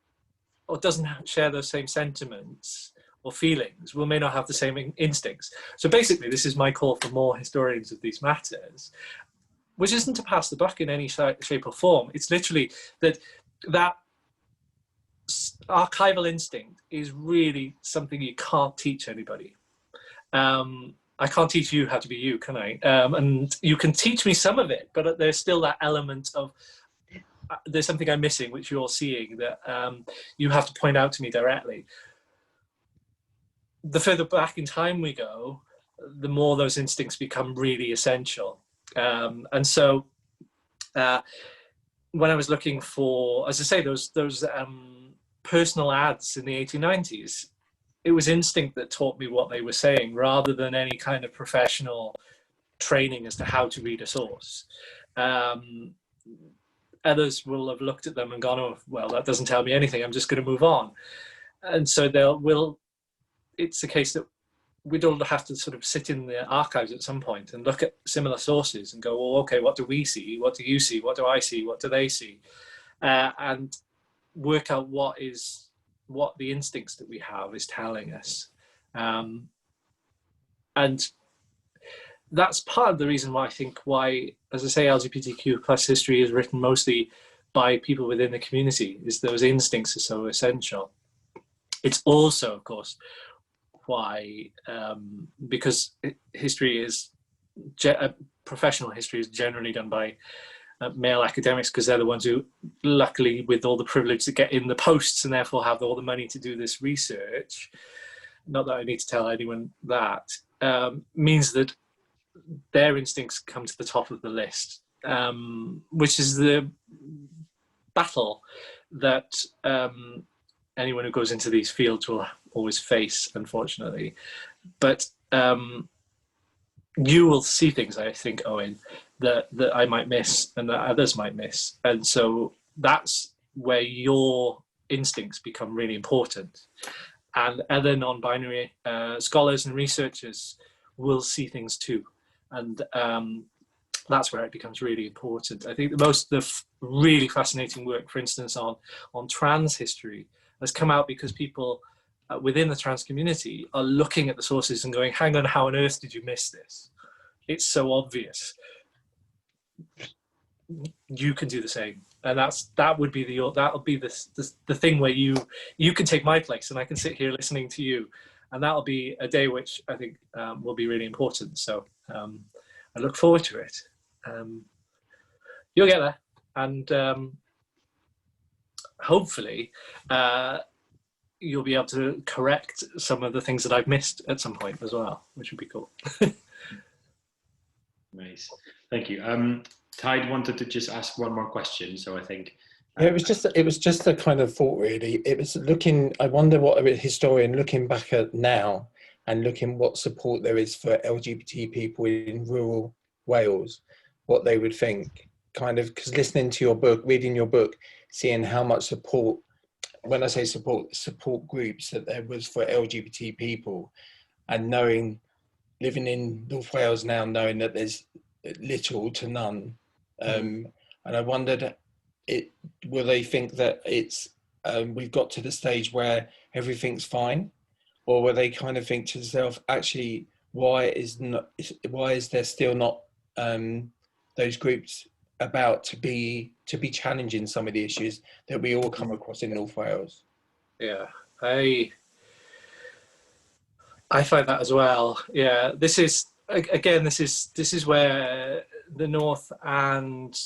or doesn't share those same sentiments or feelings may not have the same instincts. So basically, this is my call for more historians of these matters, which isn't to pass the buck in any shape or form. It's literally that archival instinct is really something you can't teach anybody. I can't teach you how to be you, can I? And you can teach me some of it, but there's still that element of, there's something I'm missing, which you're seeing, that you have to point out to me directly. The further back in time we go, the more those instincts become really essential. And so when I was looking for, as I say, those personal ads in the 1890s, it was instinct that taught me what they were saying, rather than any kind of professional training as to how to read a source. Others will have looked at them and gone, oh, well, that doesn't tell me anything, I'm just going to move on. And so it's a case that we'd all have to sort of sit in the archives at some point and look at similar sources and go, well, okay, what do we see? What do you see? What do I see? What do they see? And work out what the instincts that we have is telling us. And that's part of the reason why I think as I say, LGBTQ plus history is written mostly by people within the community, is those instincts are so essential. It's also, of course, why, because history is, professional history is generally done by male academics, because they're the ones who, luckily, with all the privilege to get in the posts and therefore have all the money to do this research, not that I need to tell anyone that, means that their instincts come to the top of the list, which is the battle that anyone who goes into these fields will always face, unfortunately. But you will see things, I think, Owen, that I might miss and that others might miss. And so that's where your instincts become really important. And other non-binary scholars and researchers will see things too. And that's where it becomes really important. I think the really fascinating work, for instance, on trans history has come out because people within the trans community are looking at the sources and going, hang on, how on earth did you miss this? It's so obvious. You can do the same. And that'll be the thing where you can take my place and I can sit here listening to you. And that'll be a day which I think will be really important. So I look forward to it. You'll get there. And hopefully you'll be able to correct some of the things that I've missed at some point as well, which would be cool. Nice. Thank you. Tide wanted to just ask one more question. So I think... Yeah, it was just a kind of thought, really. It was I wonder what a historian looking back at now and looking what support there is for LGBT people in rural Wales, what they would think, kind of, because listening to your book, reading your book, seeing how much support, when I say support groups that there was for LGBT people, and living in North Wales now, knowing that there's little to none. And I wondered, will they think that we've got to the stage where everything's fine, or will they kind of think to themselves, actually, why is there still not those groups about to be challenging some of the issues that we all come across in North Wales? Yeah, I find that as well. Yeah, this is where the North and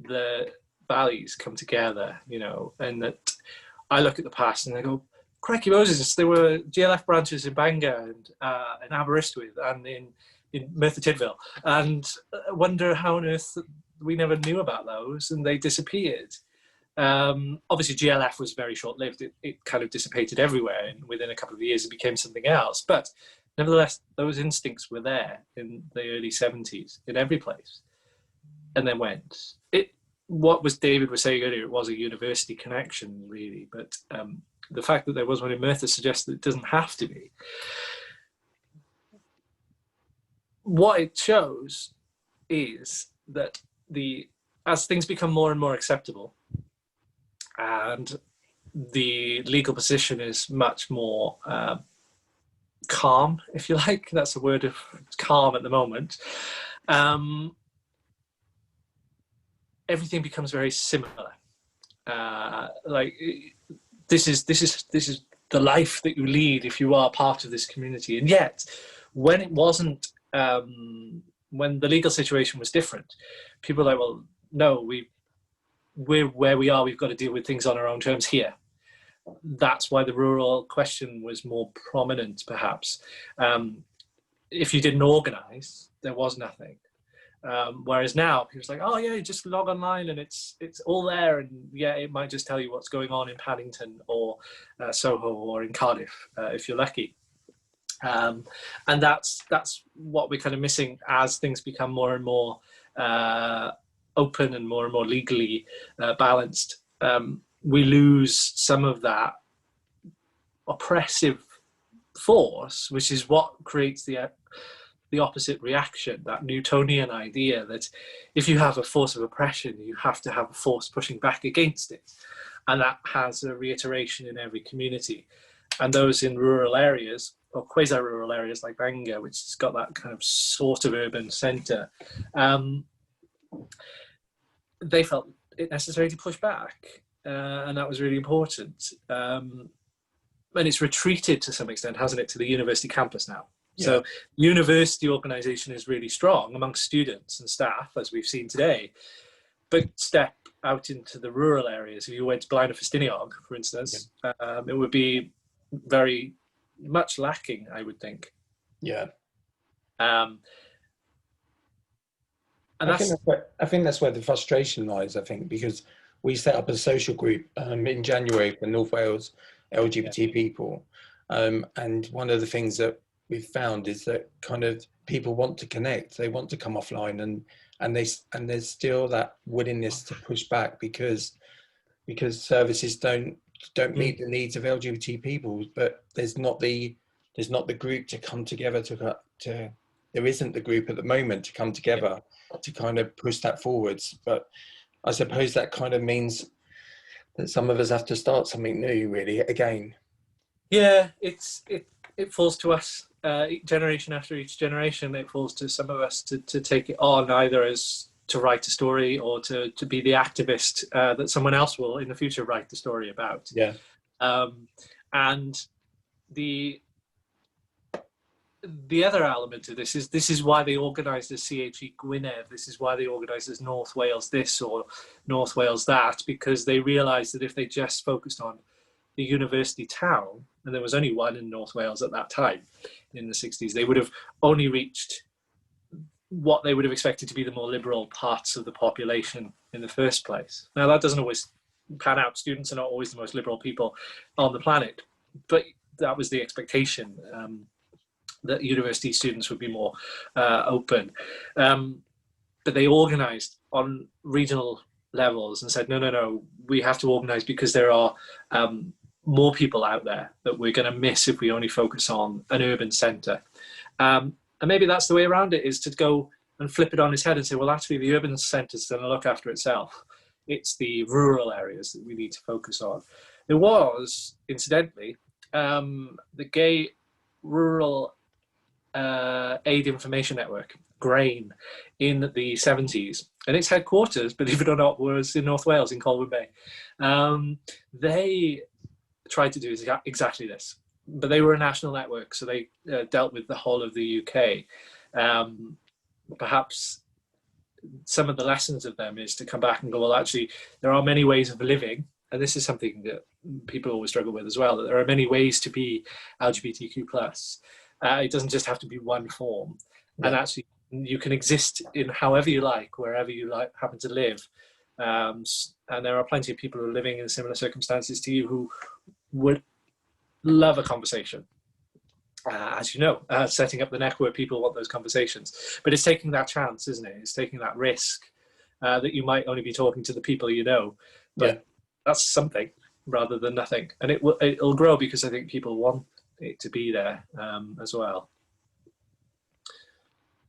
the valleys come together, and that I look at the past and I go, crikey Moses, there were GLF branches in Bangor and in Aberystwyth and in Merthyr Tydfil, and I wonder how on earth we never knew about those and they disappeared. Obviously, GLF was very short-lived. It kind of dissipated everywhere, and within a couple of years, it became something else. But nevertheless, those instincts were there in the early 70s in every place, and then went. What was David was saying earlier, it was a university connection, really, but the fact that there was one in Merthyr suggests that it doesn't have to be. What it shows is that as things become more and more acceptable, and the legal position is much more calm, if you like, that's a word of calm at the moment, everything becomes very similar. Like this is the life that you lead if you are part of this community. And yet, when it wasn't, when the legal situation was different, people were like, well, no, we're where we are. We've got to deal with things on our own terms here. That's why the rural question was more prominent, perhaps. If you didn't organise, there was nothing. Whereas now, people's like, oh yeah, you just log online and it's all there, and yeah, it might just tell you what's going on in Paddington or Soho or in Cardiff, if you're lucky. And that's what we're kind of missing as things become more and more open and more legally balanced. We lose some of that oppressive force, which is what creates the opposite reaction, that Newtonian idea that if you have a force of oppression, you have to have a force pushing back against it. And that has a reiteration in every community. And those in rural areas, or quasi-rural areas like Bangor, which has got that kind of sort of urban centre, they felt it necessary to push back. And that was really important. And it's retreated to some extent, hasn't it, to the university campus now. Yeah. So university organisation is really strong amongst students and staff, as we've seen today. But step out into the rural areas, if you went to Blaenau Ffestiniog, for instance, it would be very much lacking, I would think. Yeah. And I think that's where the frustration lies, I think, because we set up a social group in January for North Wales LGBT people. And one of the things that we've found is that kind of people want to connect, they want to come offline, and there's still that willingness to push back because services don't meet the needs of LGBT people, but there's not the group to come together to there isn't the group at the moment to come together to kind of push that forwards. But I suppose that kind of means that some of us have to start something new, really, again. Yeah, it falls to us, generation after each generation. It falls to some of us to take it on, either as to write a story or to be the activist that someone else will in the future write the story about. Yeah. And the other element of this is why they organised as CHE Gwynedd. This is why they organised as North Wales this or North Wales that, because they realised that if they just focused on the university town, and there was only one in North Wales at that time in the 60s, they would have only reached what they would have expected to be the more liberal parts of the population in the first place. Now, that doesn't always pan out. Students are not always the most liberal people on the planet, but that was the expectation, that university students would be more open. But they organised on regional levels and said, no, we have to organise because there are more people out there that we're going to miss if we only focus on an urban centre. And maybe that's the way around it, is to go and flip it on its head and say, well, actually, the urban centre is going to look after itself. It's the rural areas that we need to focus on. There was, incidentally, the Gay Rural Aid Information Network, GRAIN, in the 70s. And its headquarters, believe it or not, was in North Wales, in Colwyn Bay. They tried to do exactly this. But they were a national network, so they dealt with the whole of the UK. Perhaps some of the lessons of them is to come back and go, well, actually, there are many ways of living, and this is something that people always struggle with as well, that there are many ways to be LGBTQ+. It doesn't just have to be one form. Yeah. And actually, you can exist in however you like, wherever you happen to live, And there are plenty of people who are living in similar circumstances to you who would love a conversation. As you know, setting up the network, people want those conversations. But it's taking that chance, isn't it? It's taking that risk that you might only be talking to the people you know. But that's something rather than nothing. And it'll grow because I think people want it to be there as well.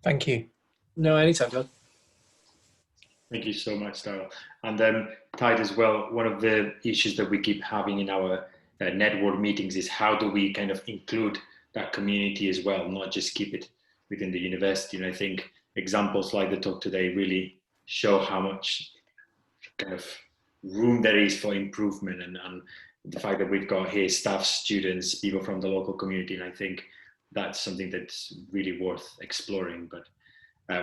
Thank you. No, anytime, John. Thank you so much, Daryl. And Tide as well, one of the issues that we keep having in our network meetings is how do we kind of include that community as well, not just keep it within the university. And I think examples like the talk today really show how much kind of room there is for improvement, and the fact that we've got here staff, students, people from the local community. And I think that's something that's really worth exploring. But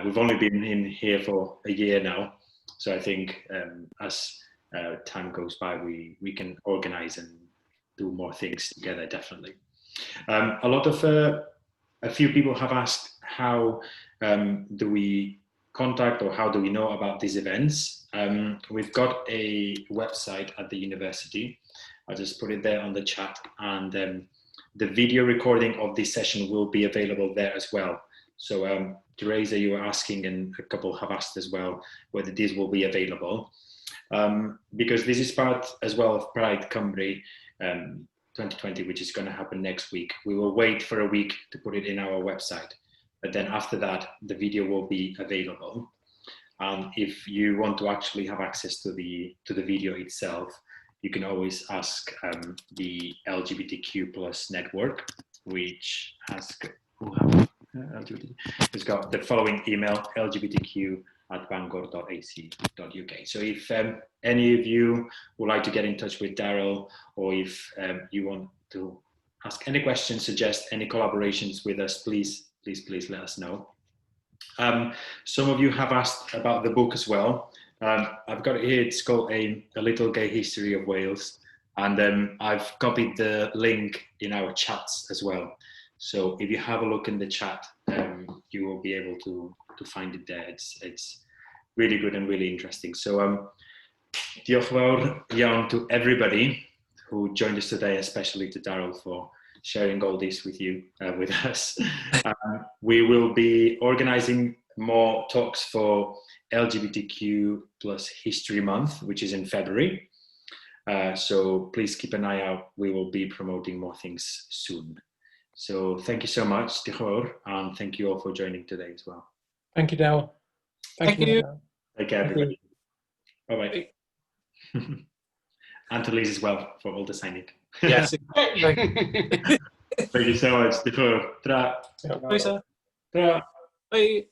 we've only been in here for a year now. So I think as time goes by, we can organize and do more things together, definitely. A few people have asked how do we contact or how do we know about these events? We've got a website at the university. I'll just put it there on the chat, and the video recording of this session will be available there as well. So Teresa, you were asking, and a couple have asked as well, whether this will be available. Because this is part as well of Pride Cymru 2020, which is going to happen next week. We will wait for a week to put it in our website, but then after that, the video will be available. If you want to actually have access to the video itself, you can always ask the LGBTQ+Network, which has it's got the following email: lgbtq@bangor.ac.uk. So if any of you would like to get in touch with Daryl, or if you want to ask any questions, suggest any collaborations with us, please let us know. Some of you have asked about the book as well. I've got it here. It's called A Little Gay History of Wales, and I've copied the link in our chats as well. So if you have a look in the chat, you will be able to find it there. It's really good and really interesting. So diolch fawr iawn to everybody who joined us today, especially to Daryl for sharing all this with you, with us. We will be organizing more talks for LGBTQ+ History Month, which is in February. So please keep an eye out. We will be promoting more things soon. So thank you so much, Diolch, and thank you all for joining today as well. Thank you, Daryl. Thank you. Take care, everybody. Bye-bye. And to Liz as well for all the signing. Yes. Thank you so much. Diolch. Tra. Bye. Tra. Bye.